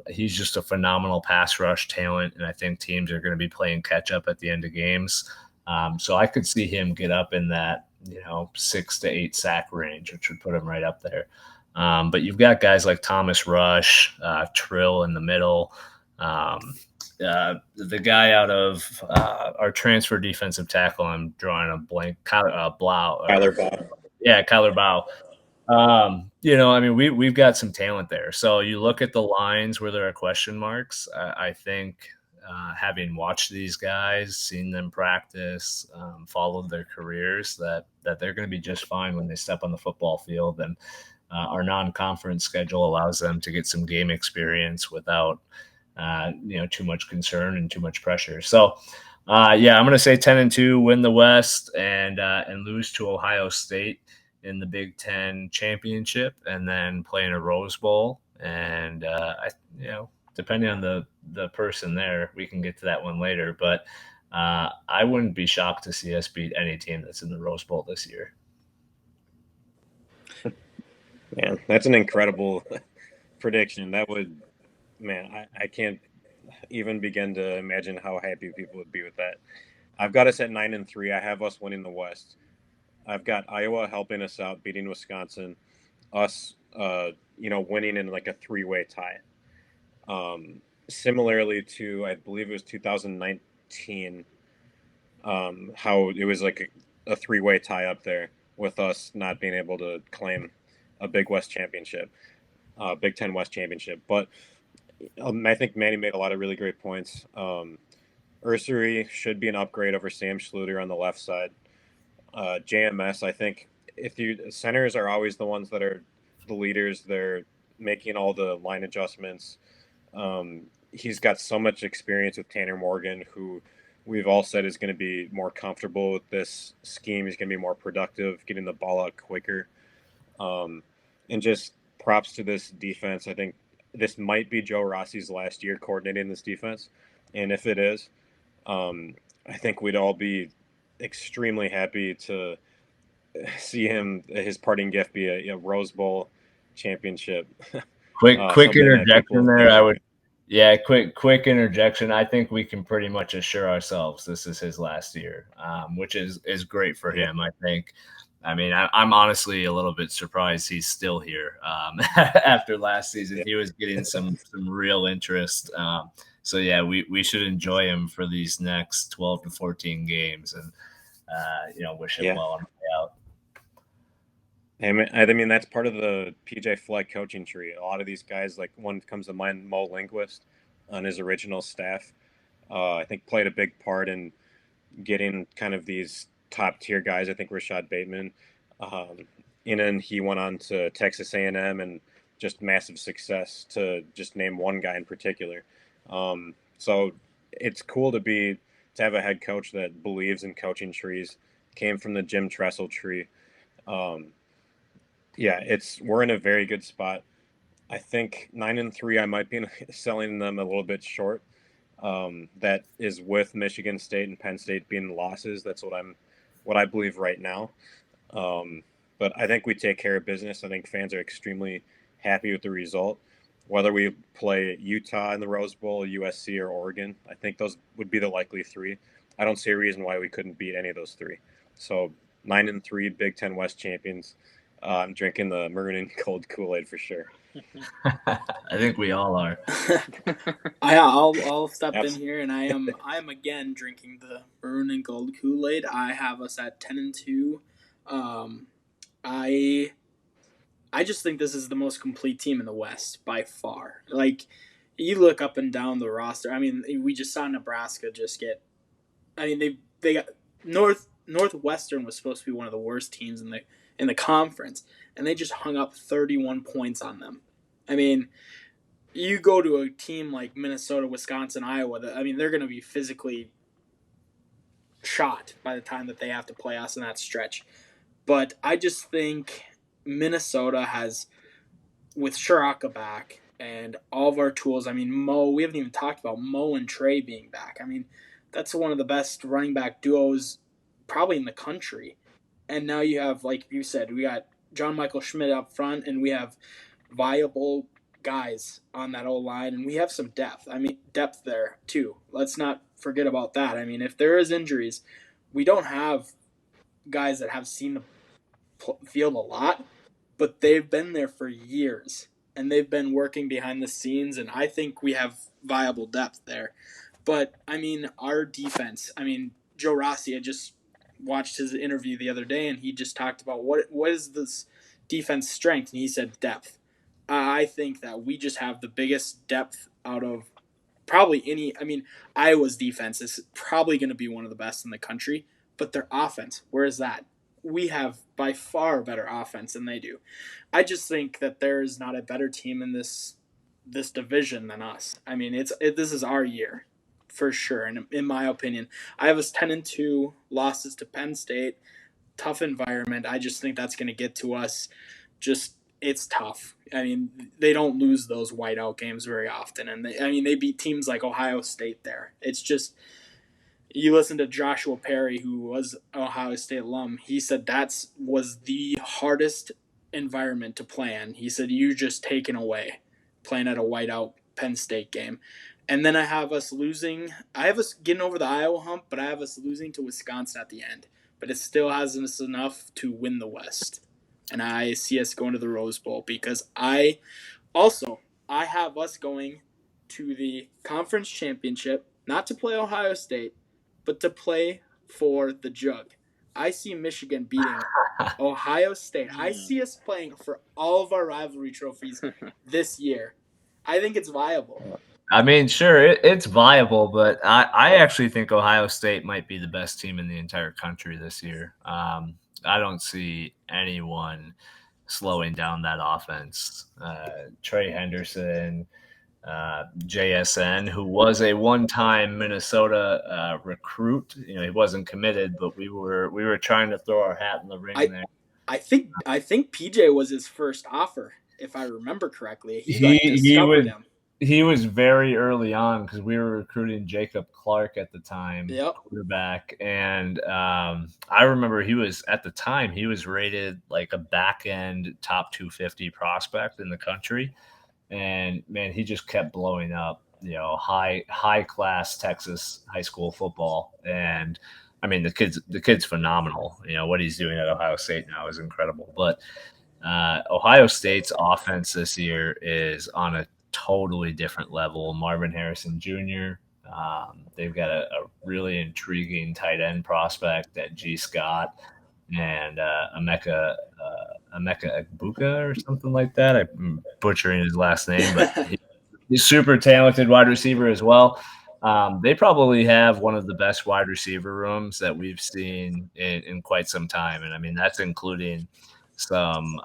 He's just a phenomenal pass rush talent, and I think teams are going to be playing catch up at the end of games. So I could see him get up in that 6 to 8 sack range, which would put him right up there. But you've got guys like Thomas Rush, Trill in the middle. The guy out of our transfer defensive tackle, I'm drawing a blank, Kyler Blau. Yeah, Kyler Blau. We've got some talent there. So you look at the lines where there are question marks. I think having watched these guys, seen them practice, followed their careers, that they're going to be just fine when they step on the football field. And our non-conference schedule allows them to get some game experience without too much concern and too much pressure. So I'm going to say 10-2, win the West, and lose to Ohio State in the Big Ten championship, and then play in a Rose Bowl. And depending on the person there, we can get to that one later. But I wouldn't be shocked to see us beat any team that's in the Rose Bowl this year. Man, that's an incredible prediction. That would, I can't even begin to imagine how happy people would be with that. I've got us at 9-3. I have us winning the West. I've got Iowa helping us out, beating Wisconsin, us, winning in like a 3-way tie. similarly to, I believe it was 2019, how it was like a three-way tie up there with us not being able to claim a Big West championship, Big Ten West championship. But I think Manny made a lot of really great points. Ursary should be an upgrade over Sam Schluter on the left side. JMS, I think if you centers are always the ones that are the leaders. They're making all the line adjustments. He's got so much experience with Tanner Morgan, who we've all said is going to be more comfortable with this scheme. He's going to be more productive, getting the ball out quicker. And just props to this defense. I think this might be Joe Rossi's last year coordinating this defense. And if it is, I think we'd all be extremely happy to see his parting gift be a Rose Bowl championship. Quick interjection there. I would, enjoy. yeah, quick interjection. I think we can pretty much assure ourselves this is his last year, which is great for him. I think. I mean, I'm honestly a little bit surprised he's still here after last season. Yeah. He was getting some real interest. So yeah, we should enjoy him for these next 12 to 14 games, and wish him well on the way out. I mean, that's part of the PJ Fleck coaching tree. A lot of these guys, like one comes to mind, Mo Lindquist on his original staff, I think played a big part in getting kind of these top tier guys. I think Rashad Bateman, and then he went on to Texas A&M and just massive success, to just name one guy in particular. So it's cool to have a head coach that believes in coaching trees, came from the Jim Tressel tree. We're in a very good spot. I think 9-3, I might be selling them a little bit short. That is with Michigan State and Penn State being losses. That's what I believe right now. But I think we take care of business. I think fans are extremely happy with the result. Whether we play Utah in the Rose Bowl, USC, or Oregon, I think those would be the likely three. I don't see a reason why we couldn't beat any of those three. So 9-3, Big Ten West champions. I'm drinking the maroon and gold Kool-Aid for sure. I think we all are. I'll step in here, and I am again drinking the maroon and gold Kool-Aid. I have us at 10-2. I just think this is the most complete team in the West by far. Like, you look up and down the roster. I mean, we just saw Nebraska just get. I mean, they got Northwestern was supposed to be one of the worst teams in the conference, and they just hung up 31 points on them. I mean, you go to a team like Minnesota, Wisconsin, Iowa. They're going to be physically shot by the time that they have to play us in that stretch. But I just think Minnesota has, with Shiraka back and all of our tools. I mean, we haven't even talked about Mo and Trey being back. I mean, that's one of the best running back duos probably in the country. And now you have, like you said, we got John Michael Schmidt up front, and we have viable guys on that O-line, and we have some depth. I mean, depth there too. Let's not forget about that. I mean, if there is injuries, we don't have guys that have seen the field a lot, but they've been there for years, and they've been working behind the scenes, and I think we have viable depth there. But, I mean, our defense, Joe Rossi, I just watched his interview the other day, and he just talked about what is this defense strength, and he said depth. I think that we just have the biggest depth out of probably any. I mean, Iowa's defense is probably going to be one of the best in the country, but their offense, where is that? We have by far better offense than they do. I just think that there is not a better team in this division than us. I mean, this is our year for sure, and in my opinion, I have us 10-2, losses to Penn State, tough environment. I just think that's going to get to us. It's tough. I mean, they don't lose those whiteout games very often, and they beat teams like Ohio State there. It's just, you listen to Joshua Perry, who was an Ohio State alum. He said that was the hardest environment to play in. He said, you just taken away playing at a whiteout Penn State game. And then I have us getting over the Iowa hump, but I have us losing to Wisconsin at the end. But it still hasn't us enough to win the West. And I see us going to the Rose Bowl, because I have us going to the conference championship, not to play Ohio State, but to play for the jug. I see Michigan beating Ohio State. I see us playing for all of our rivalry trophies this year. I think it's viable. I mean, sure, it's viable, but I actually think Ohio State might be the best team in the entire country this year. I don't see anyone slowing down that offense. Trey Henderson, JSN, who was a one-time Minnesota recruit. You know, he wasn't committed, but we were trying to throw our hat in the ring there. I think PJ was his first offer, if I remember correctly. He was very early on because we were recruiting Jacob Clark at the time, quarterback. And I remember he was rated like a back end top 250 prospect in the country. And man, he just kept blowing up, you know, high class Texas high school football. And I mean, the kid's phenomenal. You know, what he's doing at Ohio State now is incredible. But Ohio State's offense this year is on a totally different level. Marvin Harrison Jr. They've got a really intriguing tight end prospect at G. Scott and Emeka Egbuka or something like that. I'm butchering his last name, but he's super talented wide receiver as well. They probably have one of the best wide receiver rooms that we've seen in quite some time, and I mean that's including some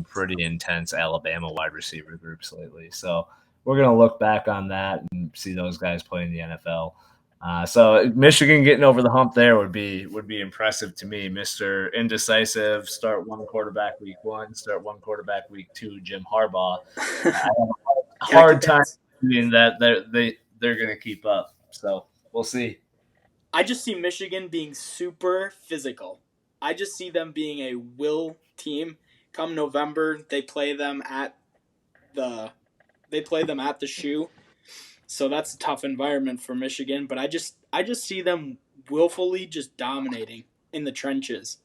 pretty intense Alabama wide receiver groups lately. So we're going to look back on that and see those guys play in the NFL. So Michigan getting over the hump there would be impressive to me. Mr. Indecisive, start one quarterback week 1, start one quarterback week 2, Jim Harbaugh. I have a hard time believing that they're going to keep up. So we'll see. I just see Michigan being super physical. I just see them being a will team. Come November, they play them at the Shoe. So that's a tough environment for Michigan, but I just see them willfully just dominating in the trenches.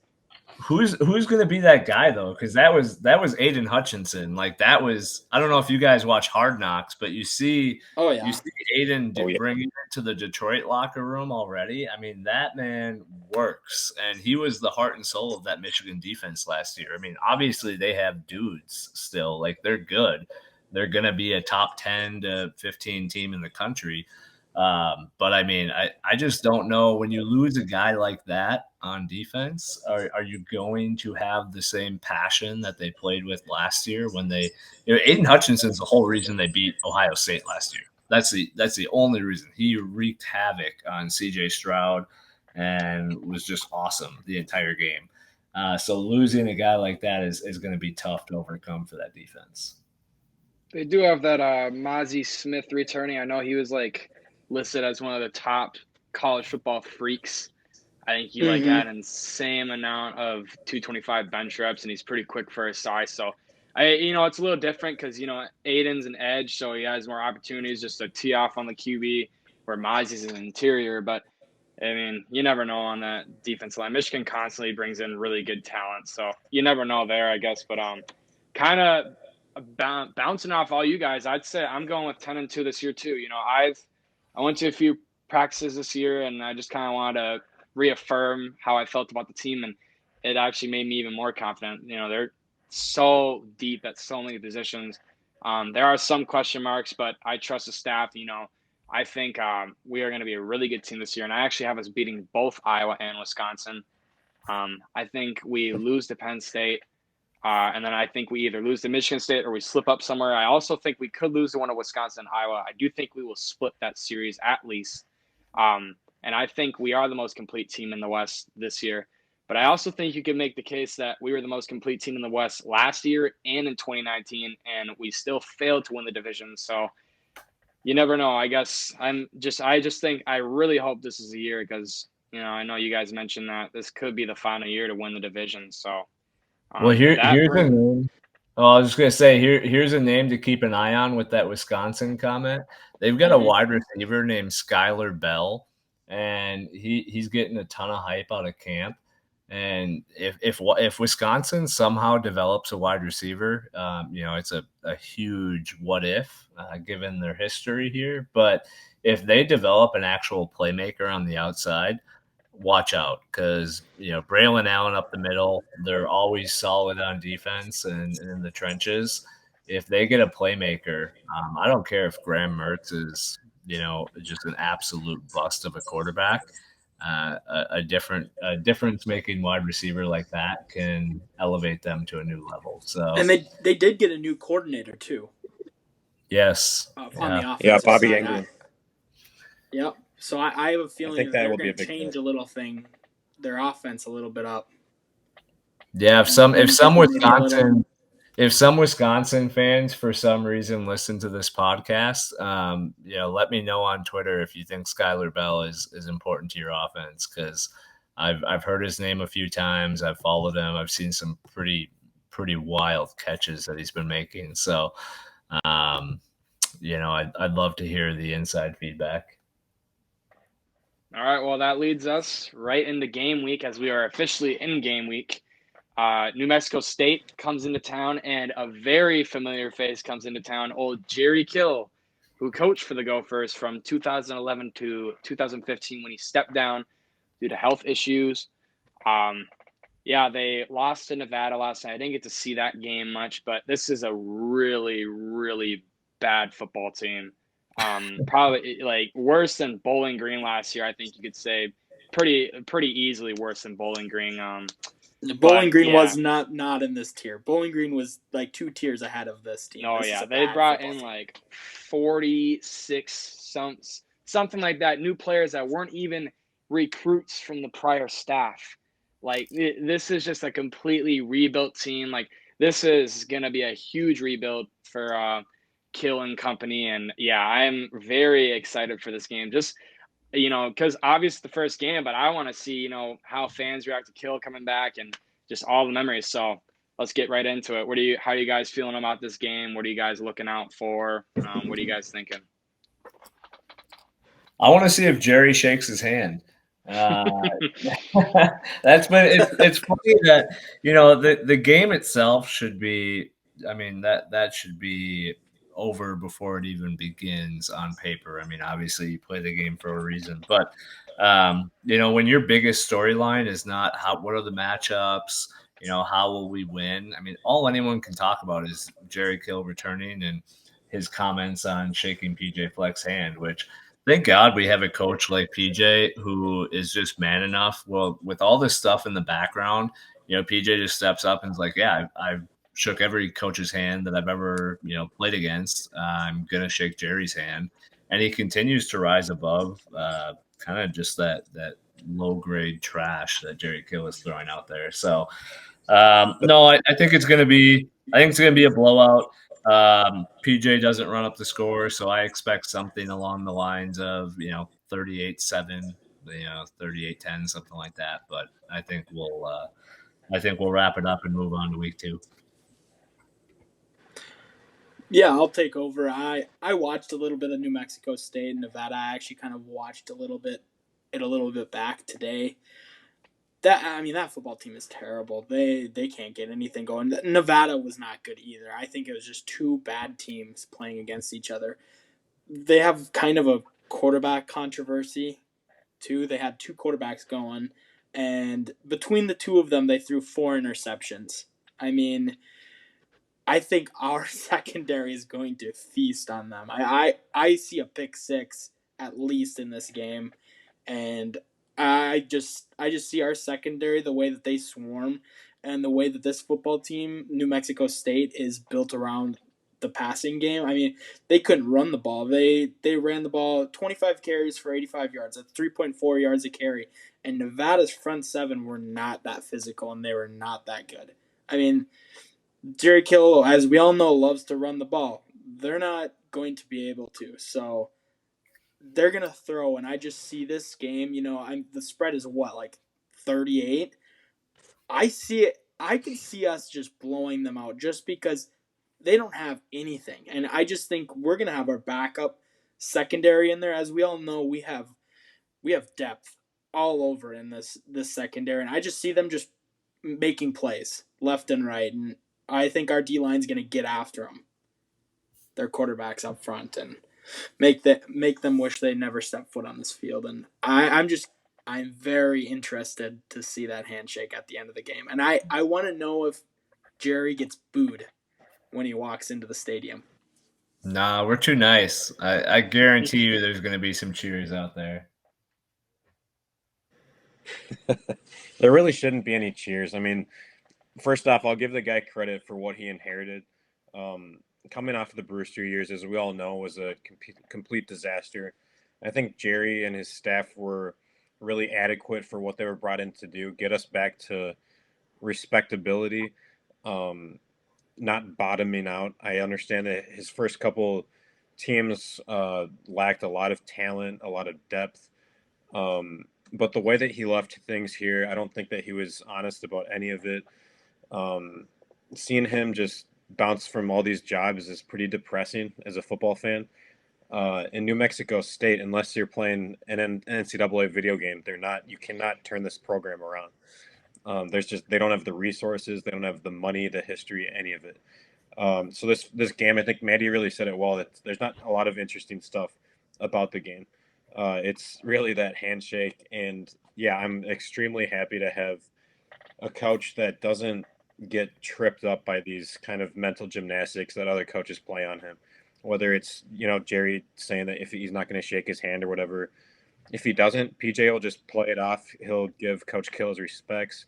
Who's going to be that guy though? Because that was Aiden Hutchinson. Like that was, I don't know if you guys watch Hard Knocks, but you see Aiden bringing it to the Detroit locker room already. I mean, that man works, and he was the heart and soul of that Michigan defense last year. I mean, obviously they have dudes still, like they're good. They're going to be a top 10 to 15 team in the country. But I mean, I just don't know, when you lose a guy like that on defense, are you going to have the same passion that they played with last year when they, you know, Aiden Hutchinson's the whole reason they beat Ohio State last year. That's the only reason. He wreaked havoc on CJ Stroud and was just awesome the entire game. So losing a guy like that is going to be tough to overcome for that defense. They do have that Mozzie Smith returning. I know he was like listed as one of the top college football freaks. I think he had an insane amount of 225 bench reps, and he's pretty quick for his size. So it's a little different because Aiden's an edge, so he has more opportunities just to tee off on the QB, where Mozzie's an interior. But I mean, you never know on that defensive line. Michigan constantly brings in really good talent, so you never know there, I guess. But kind of bouncing off all you guys, I'd say I'm going with 10-2 this year too. I went to a few practices this year, and I just kind of wanted to reaffirm how I felt about the team, and it actually made me even more confident. They're so deep at so many positions. There are some question marks, but I trust the staff. I think we are going to be a really good team this year, and I actually have us beating both Iowa and Wisconsin. I think we lose to Penn State. And then I think we either lose to Michigan State or we slip up somewhere. I also think we could lose to one of Wisconsin and Iowa. I do think we will split that series at least. And I think we are the most complete team in the West this year. But I also think you can make the case that we were the most complete team in the West last year and in 2019, and we still failed to win the division. So you never know. I guess I just think I really hope this is the year because, I know you guys mentioned that this could be the final year to win the division. So. Well, here's a name. Oh, I was just gonna say here's a name to keep an eye on with that Wisconsin comment. They've got a wide receiver named Skylar Bell, and he's getting a ton of hype out of camp. And if Wisconsin somehow develops a wide receiver, it's a huge what if given their history here. But if they develop an actual playmaker on the outside, watch out, because Braylon Allen up the middle, they're always solid on defense and in the trenches. If they get a playmaker, I don't care if Graham Mertz is just an absolute bust of a quarterback. A difference making wide receiver like that can elevate them to a new level. So, and they did get a new coordinator too. Yes, on the offensive yeah, Bobby side. Englund. Yep. So I have a feeling that that they're will be going a to big change hit. a little thing, their offense a little bit up. Yeah, if some Wisconsin fans for some reason listen to this podcast, let me know on Twitter if you think Skyler Bell is important to your offense, because I've heard his name a few times. I've followed him. I've seen some pretty wild catches that he's been making. So, I'd love to hear the inside feedback. All right, well, that leads us right into game week, as we are officially in game week. New Mexico State comes into town, and a very familiar face comes into town, old Jerry Kill, who coached for the Gophers from 2011 to 2015 when he stepped down due to health issues. They lost to Nevada last night. I didn't get to see that game much, but this is a really, really bad football team. Probably like worse than Bowling Green last year. I think you could say pretty easily worse than Bowling Green. Bowling Green was not in this tier. Bowling Green was like 2 tiers ahead of this team. Oh, yeah. They brought in like 46, something like that, new players that weren't even recruits from the prior staff. Like, this is just a completely rebuilt team. Like, this is going to be a huge rebuild for Kill and company. And, yeah, I'm very excited for this game. Just, because obviously the first game, but I want to see, how fans react to Kill coming back and just all the memories. So let's get right into it. How are you guys feeling about this game? What are you guys looking out for? What are you guys thinking? I want to see if Jerry shakes his hand. It's funny that the game itself should be. I mean that should be over before it even begins on paper. I mean, obviously you play the game for a reason, but when your biggest storyline is not what are the matchups, how will we win? I mean, all anyone can talk about is Jerry Kill returning and his comments on shaking PJ Fleck's hand, which thank God we have a coach like PJ who is just man enough. Well, with all this stuff in the background, PJ just steps up and is like, yeah, I've shook every coach's hand that I've ever, played against. I'm going to shake Jerry's hand. And he continues to rise above kind of just that low grade trash that Jerry Kill is throwing out there. So, no, I think it's going to be a blowout. PJ doesn't run up the score, so I expect something along the lines of 38-7, 38-10, something like that. But I think we'll wrap it up and move on to week 2. Yeah, I'll take over. I watched a little bit of New Mexico State and Nevada. I actually kind of watched a little bit back today. That football team is terrible. They can't get anything going. Nevada was not good either. I think it was just 2 bad teams playing against each other. They have kind of a quarterback controversy too. They had 2 quarterbacks going, and between the 2 of them, they threw 4 interceptions. I mean, I think our secondary is going to feast on them. I see a pick 6 at least in this game, and I just see our secondary, the way that they swarm and the way that this football team, New Mexico State, is built around the passing game. I mean, they couldn't run the ball. They ran the ball 25 carries for 85 yards. That's 3.4 yards a carry. And Nevada's front 7 were not that physical, and they were not that good. I mean, Jerry Kill, as we all know, loves to run the ball. They're not going to be able to. So they're going to throw, and I just see this game, the spread is what, like 38? I see it. I can see us just blowing them out just because they don't have anything. And I just think we're going to have our backup secondary in there. As we all know, we have depth. all over in this secondary, and I just see them just making plays left and right, and I think our D line's going to get after them, their quarterbacks up front, and make them wish they never stepped foot on this field. And I'm very interested to see that handshake at the end of the game, and I want to know if Jerry gets booed when he walks into the stadium. Nah, we're too nice. I guarantee you there's going to be some cheers out there. There really shouldn't be any cheers. I mean, first off, I'll give the guy credit for what he inherited. Coming off of the Brewster years, as we all know, was a complete disaster. I think Jerry and his staff were really adequate for what they were brought in to do, get us back to respectability, not bottoming out. I understand that his first couple teams lacked a lot of talent, a lot of depth. But the way that he left things here, I don't think that he was honest about any of it. Seeing him just bounce from all these jobs is pretty depressing as a football fan. In New Mexico State, unless you're playing an NCAA video game, you cannot turn this program around. They don't have the resources, they don't have the money, the history, any of it. So this game, I think Maddie really said it well, that there's not a lot of interesting stuff about the game. It's really that handshake, and yeah, I'm extremely happy to have a coach that doesn't get tripped up by these kind of mental gymnastics that other coaches play on him. Whether it's, Jerry saying that if he's not going to shake his hand or whatever, if he doesn't, PJ will just play it off. He'll give Coach Kill his respects.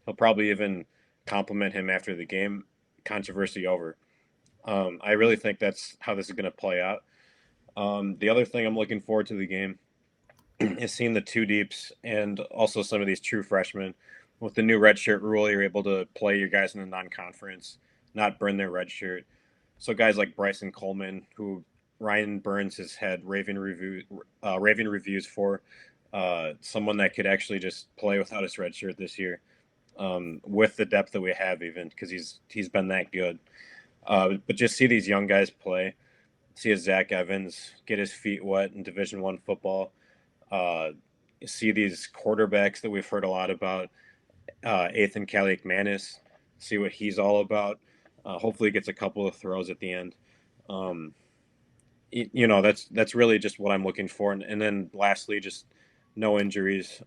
He'll probably even compliment him after the game, controversy over. I really think that's how this is going to play out. The other thing I'm looking forward to the game is seeing the two deeps and also some of these true freshmen. With the new redshirt rule, you're able to play your guys in the non-conference, not burn their redshirt. So guys like Bryson Coleman, who Ryan Burns has had raving reviews for, someone that could actually just play without his redshirt this year, with the depth that we have, even because he's been that good. But just see these young guys play. See a Zach Evans get his feet wet in Division I football. See these quarterbacks that we've heard a lot about. Ethan Kaliakmanis, see what he's all about. Hopefully gets a couple of throws at the end. That's really just what I'm looking for. And then lastly, just no injuries.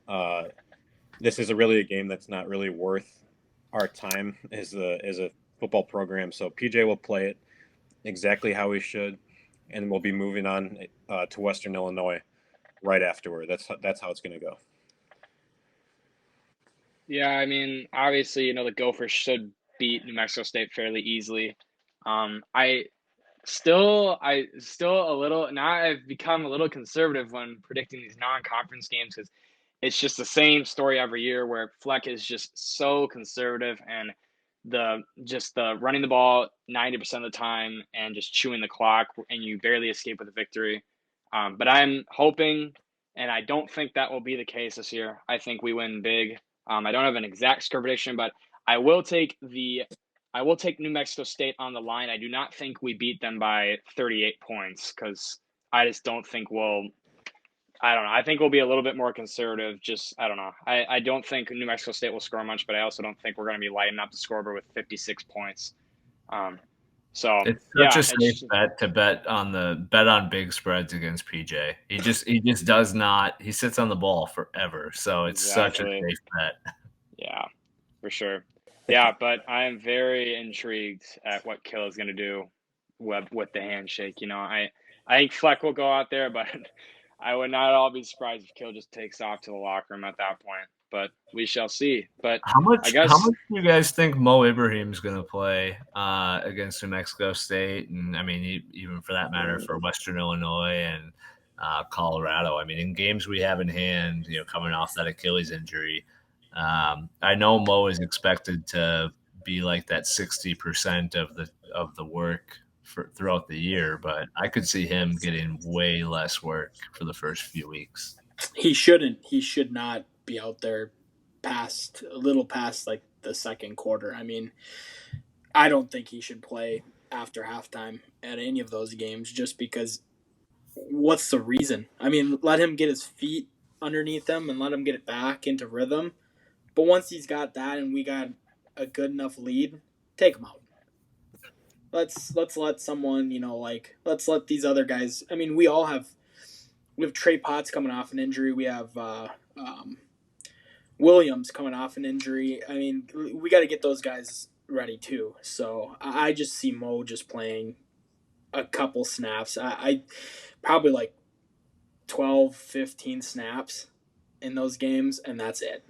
This is really a game that's not really worth our time as a football program. So PJ will play it exactly how he should, and we'll be moving on to Western Illinois right afterward. That's how it's going to go. Yeah, I mean, obviously, the Gophers should beat New Mexico State fairly easily. I still a little now. I've become a little conservative when predicting these non-conference games because it's just the same story every year where Fleck is just so conservative and the running the ball 90% of the time and just chewing the clock, and you barely escape with a victory. But I'm hoping, and I don't think that will be the case this year. I think we win big. I don't have an exact score prediction, but I will take New Mexico State on the line. I do not think we beat them by 38 points because I just don't think I don't know. I think we'll be a little bit more conservative. I don't know. I don't think New Mexico State will score much, but I also don't think we're going to be lighting up the scoreboard with 56 points. So it's such a safe bet to bet on big spreads against PJ. He just does not. He sits on the ball forever. So it's such a safe bet. Yeah, for sure. Yeah, but I am very intrigued at what Kill is going to do with the handshake. I think Fleck will go out there, but I would not at all be surprised if Kill just takes off to the locker room at that point. But we shall see. But how much do you guys think Mo Ibrahim's going to play against New Mexico State? And I mean, even for that matter, for Western Illinois and Colorado. I mean, in games we have in hand, coming off that Achilles injury, I know Mo is expected to be like that 60% of the work throughout the year, but I could see him getting way less work for the first few weeks. He shouldn't. He should not be out there past like the second quarter. I mean, I don't think he should play after halftime at any of those games just because what's the reason? I mean, let him get his feet underneath him and let him get it back into rhythm. But once he's got that and we got a good enough lead, take him out. Let's let someone, let's let these other guys. I mean, we have Trey Potts coming off an injury. We have Williams coming off an injury. I mean, we got to get those guys ready too. So I just see Mo just playing a couple snaps. I probably like 12, 15 snaps in those games, and that's it.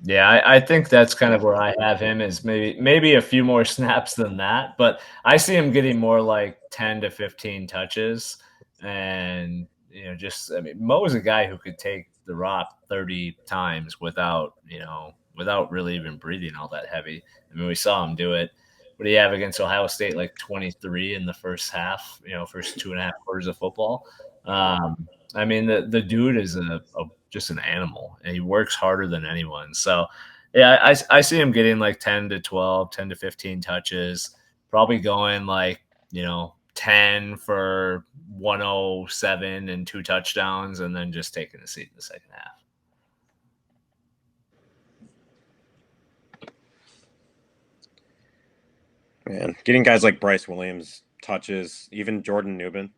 Yeah, I think that's kind of where I have him, is maybe a few more snaps than that, but I see him getting more like 10 to 15 touches. And just, I mean, Mo is a guy who could take the rock 30 times without really even breathing all that heavy. I mean, we saw him do it. What do you have against Ohio State? Like 23 in the first half, first 2.5 quarters of football. I mean, the dude is just an animal, and he works harder than anyone. So, yeah, I see him getting like 10 to 12, 10 to 15 touches, probably going like, 10 for 107 and 2 touchdowns, and then just taking a seat in the second half. Man, getting guys like Bryce Williams touches, even Jordan Newman.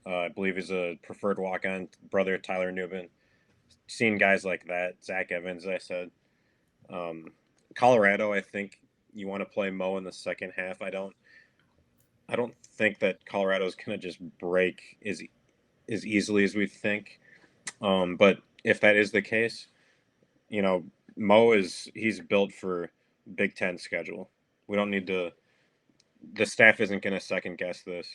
I believe he's a preferred walk-on brother, Tyler Newman. Seeing guys like that, Zach Evans, I said. Colorado, I think you want to play Mo in the second half. I don't think that Colorado's going to just break as easily as we think. But if that is the case, Mo he's built for Big Ten schedule. We don't need to. The staff isn't going to second guess this.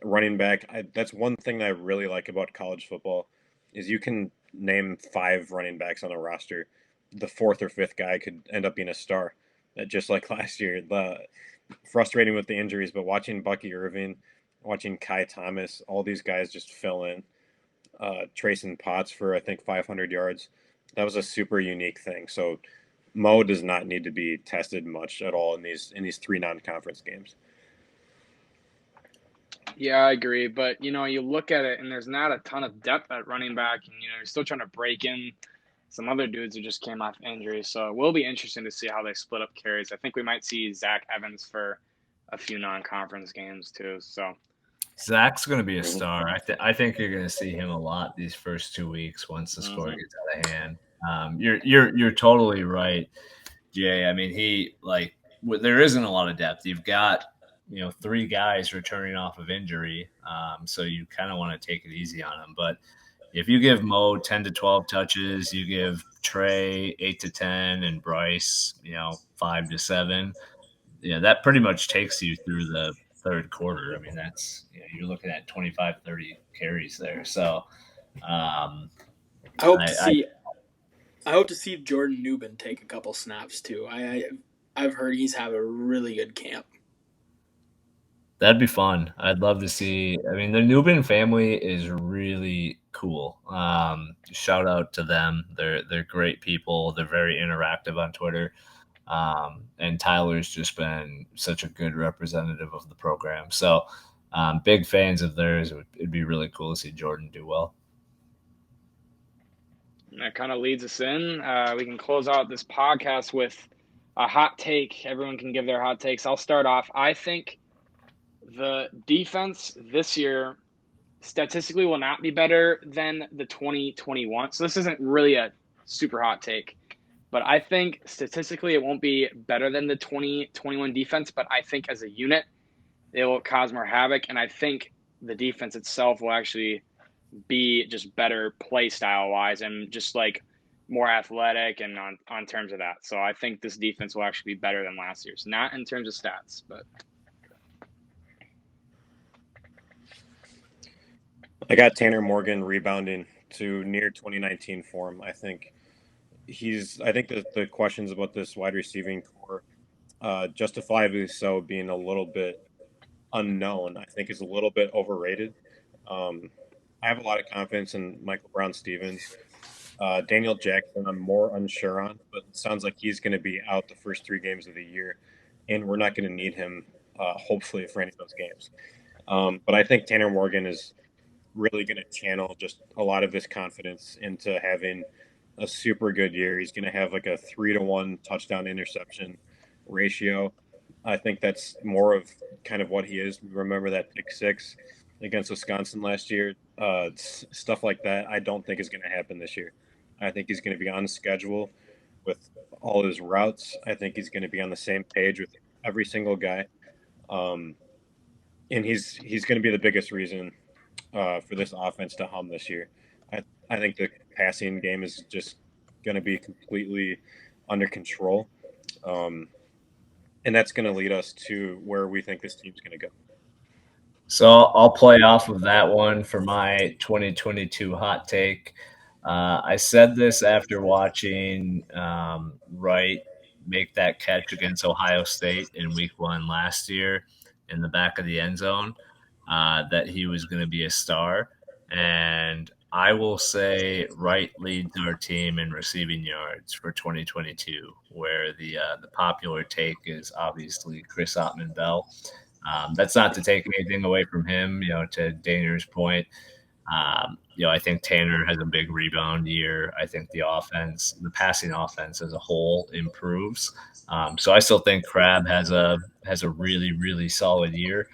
Running back, that's one thing that I really like about college football is you can name 5 running backs on a roster. The 4th or 5th guy could end up being a star, just like last year. Frustrating with the injuries, but watching Bucky Irving, watching Kai Thomas, all these guys just fill in. Trayson Potts for I think 500 yards. That was a super unique thing. So Mo does not need to be tested much at all in these 3 non-conference games. Yeah, I agree. But, you look at it and there's not a ton of depth at running back. And, you're still trying to break in some other dudes who just came off injury. So it will be interesting to see how they split up carries. I think we might see Zach Evans for a few non-conference games too. So Zach's going to be a star. I think you're going to see him a lot these first 2 weeks once the score gets out of hand. You're totally right, Jay. I mean, there isn't a lot of depth. You've got 3 guys returning off of injury, so you kind of want to take it easy on him. But if you give Mo 10 to 12 touches, you give Trey 8 to 10, and Bryce 5 to 7. That pretty much takes you through the third quarter. I mean, that's you're looking at 25, 30 carries there. So I hope to see Jordan Newman take a couple snaps too. I've heard he's having a really good camp. That'd be fun. I'd love to see. I mean, the Newman family is really cool. Shout out to them. They're great people. They're very interactive on Twitter. And Tyler's just been such a good representative of the program. So big fans of theirs. It'd be really cool to see Jordan do well. And that kind of leads us in. We can close out this podcast with a hot take. Everyone can give their hot takes. I'll start off. I think the defense this year statistically will not be better than the 2021. So this isn't really a super hot take. But I think statistically it won't be better than the 2021 defense, but I think as a unit, it will cause more havoc. And I think the defense itself will actually be just better play style wise and just like more athletic and on terms of that. So I think this defense will actually be better than last year's, not in terms of stats, but. I got Tanner Morgan rebounding to near 2019 form. I think the questions about this wide receiving core, justifiably so, being a little bit unknown, I think is a little bit overrated. I have a lot of confidence in Michael Brown-Stephens. Daniel Jackson, I'm more unsure on, but it sounds like he's going to be out the first 3 games of the year, and we're not going to need him, hopefully, for any of those games. But I think Tanner Morgan is really going to channel just a lot of this confidence into having a super good year. He's going to have like a 3-to-1 touchdown interception ratio. I think that's more of kind of what he is. Remember that pick six against Wisconsin last year? Stuff like that, I don't think is going to happen this year. I think he's going to be on schedule with all his routes. I think he's going to be on the same page with every single guy. Um, and he's going to be the biggest reason for this offense to hum this year. I think the passing game is just going to be completely under control. And that's going to lead us to where we think this team's going to go. So I'll play off of that one for my 2022 hot take. I said this after watching Wright make that catch against Ohio State in Week 1 last year in the back of the end zone, that he was going to be a star. And I will say Wright leads our team in receiving yards for 2022, where the popular take is obviously Chris Ottman-Bell. That's not to take anything away from him, to Daner's point. I think Tanner has a big rebound year. I think the passing offense as a whole improves. So I still think Crab has a really, really solid year.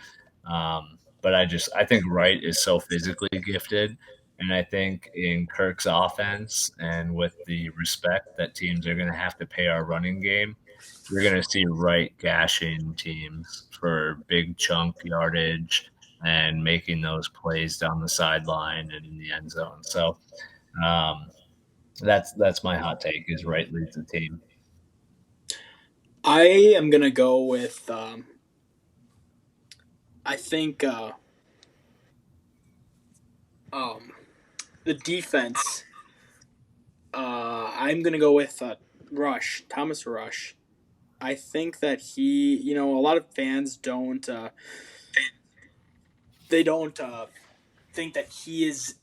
But I think Wright is so physically gifted. And I think in Kirk's offense and with the respect that teams are going to have to pay our running game, you're going to see Wright gashing teams for big chunk yardage and making those plays down the sideline and in the end zone. So that's my hot take is Wright leads the team. I am going to go with I think the defense. I'm going to go with Rush, Thomas Rush. I think that he, a lot of fans don't think that he is,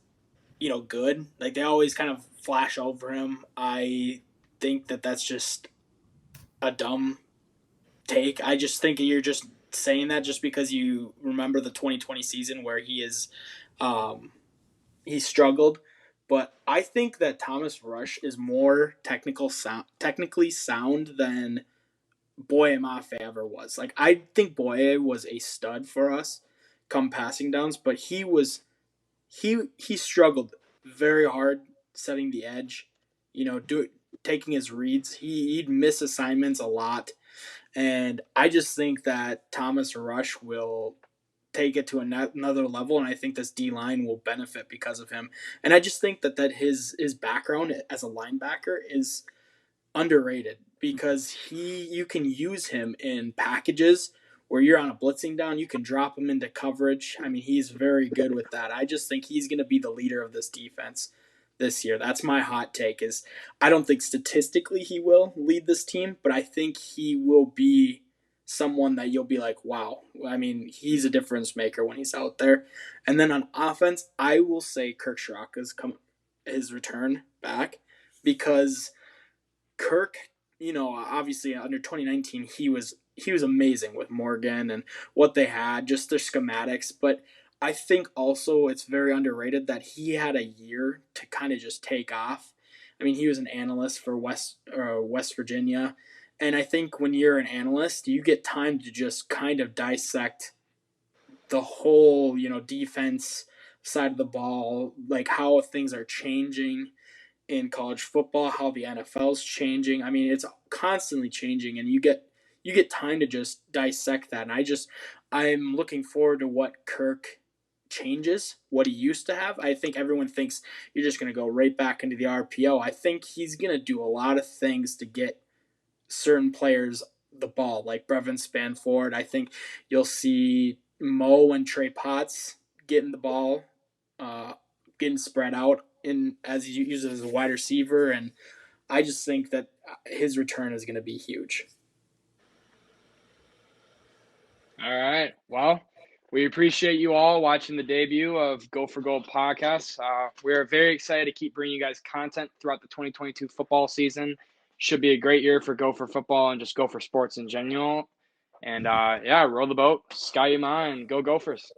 good. Like they always kind of flash over him. I think that that's just a dumb take. I just think you're just saying that just because you remember the 2020 season where he struggled. But I think that Thomas Rush is more technically sound than Boye Mafe ever was. Like I think Boye was a stud for us come passing downs, but he struggled very hard setting the edge, taking his reads. He'd miss assignments a lot. And I just think that Thomas Rush will take it to another level, and I think this D line will benefit because of him. And I just think that his background as a linebacker is underrated because you can use him in packages where you're on a blitzing down, you can drop him into coverage. I mean, he's very good with that. I just think he's going to be the leader of this defense this year. That's my hot take. Is I don't think statistically he will lead this team, but I think he will be someone that you'll be like, wow. I mean, he's a difference maker when he's out there. And then on offense, I will say Kirk Straka's his return back because Kirk, obviously under 2019 he was amazing with Morgan and what they had, just their schematics. But I think also it's very underrated that he had a year to kind of just take off. I mean, he was an analyst for West Virginia, and I think when you're an analyst, you get time to just kind of dissect the whole, defense side of the ball, like how things are changing in college football, how the NFL's changing. I mean, it's constantly changing, and you get time to just dissect that. And I'm looking forward to what Kirk changes, what he used to have. I think everyone thinks you're just going to go right back into the RPO. I think he's going to do a lot of things to get certain players the ball, like Brevin Spanford. I think you'll see Mo and Trey Potts getting the ball, getting spread out as he uses as a wide receiver, and I just think that his return is going to be huge. All right. Well, we appreciate you all watching the debut of Go for Gold podcast. We're very excited to keep bringing you guys content throughout the 2022 football season. Should be a great year for Gopher football and just Gopher sports in general. And roll the boat, Sky Ma, and go Gophers.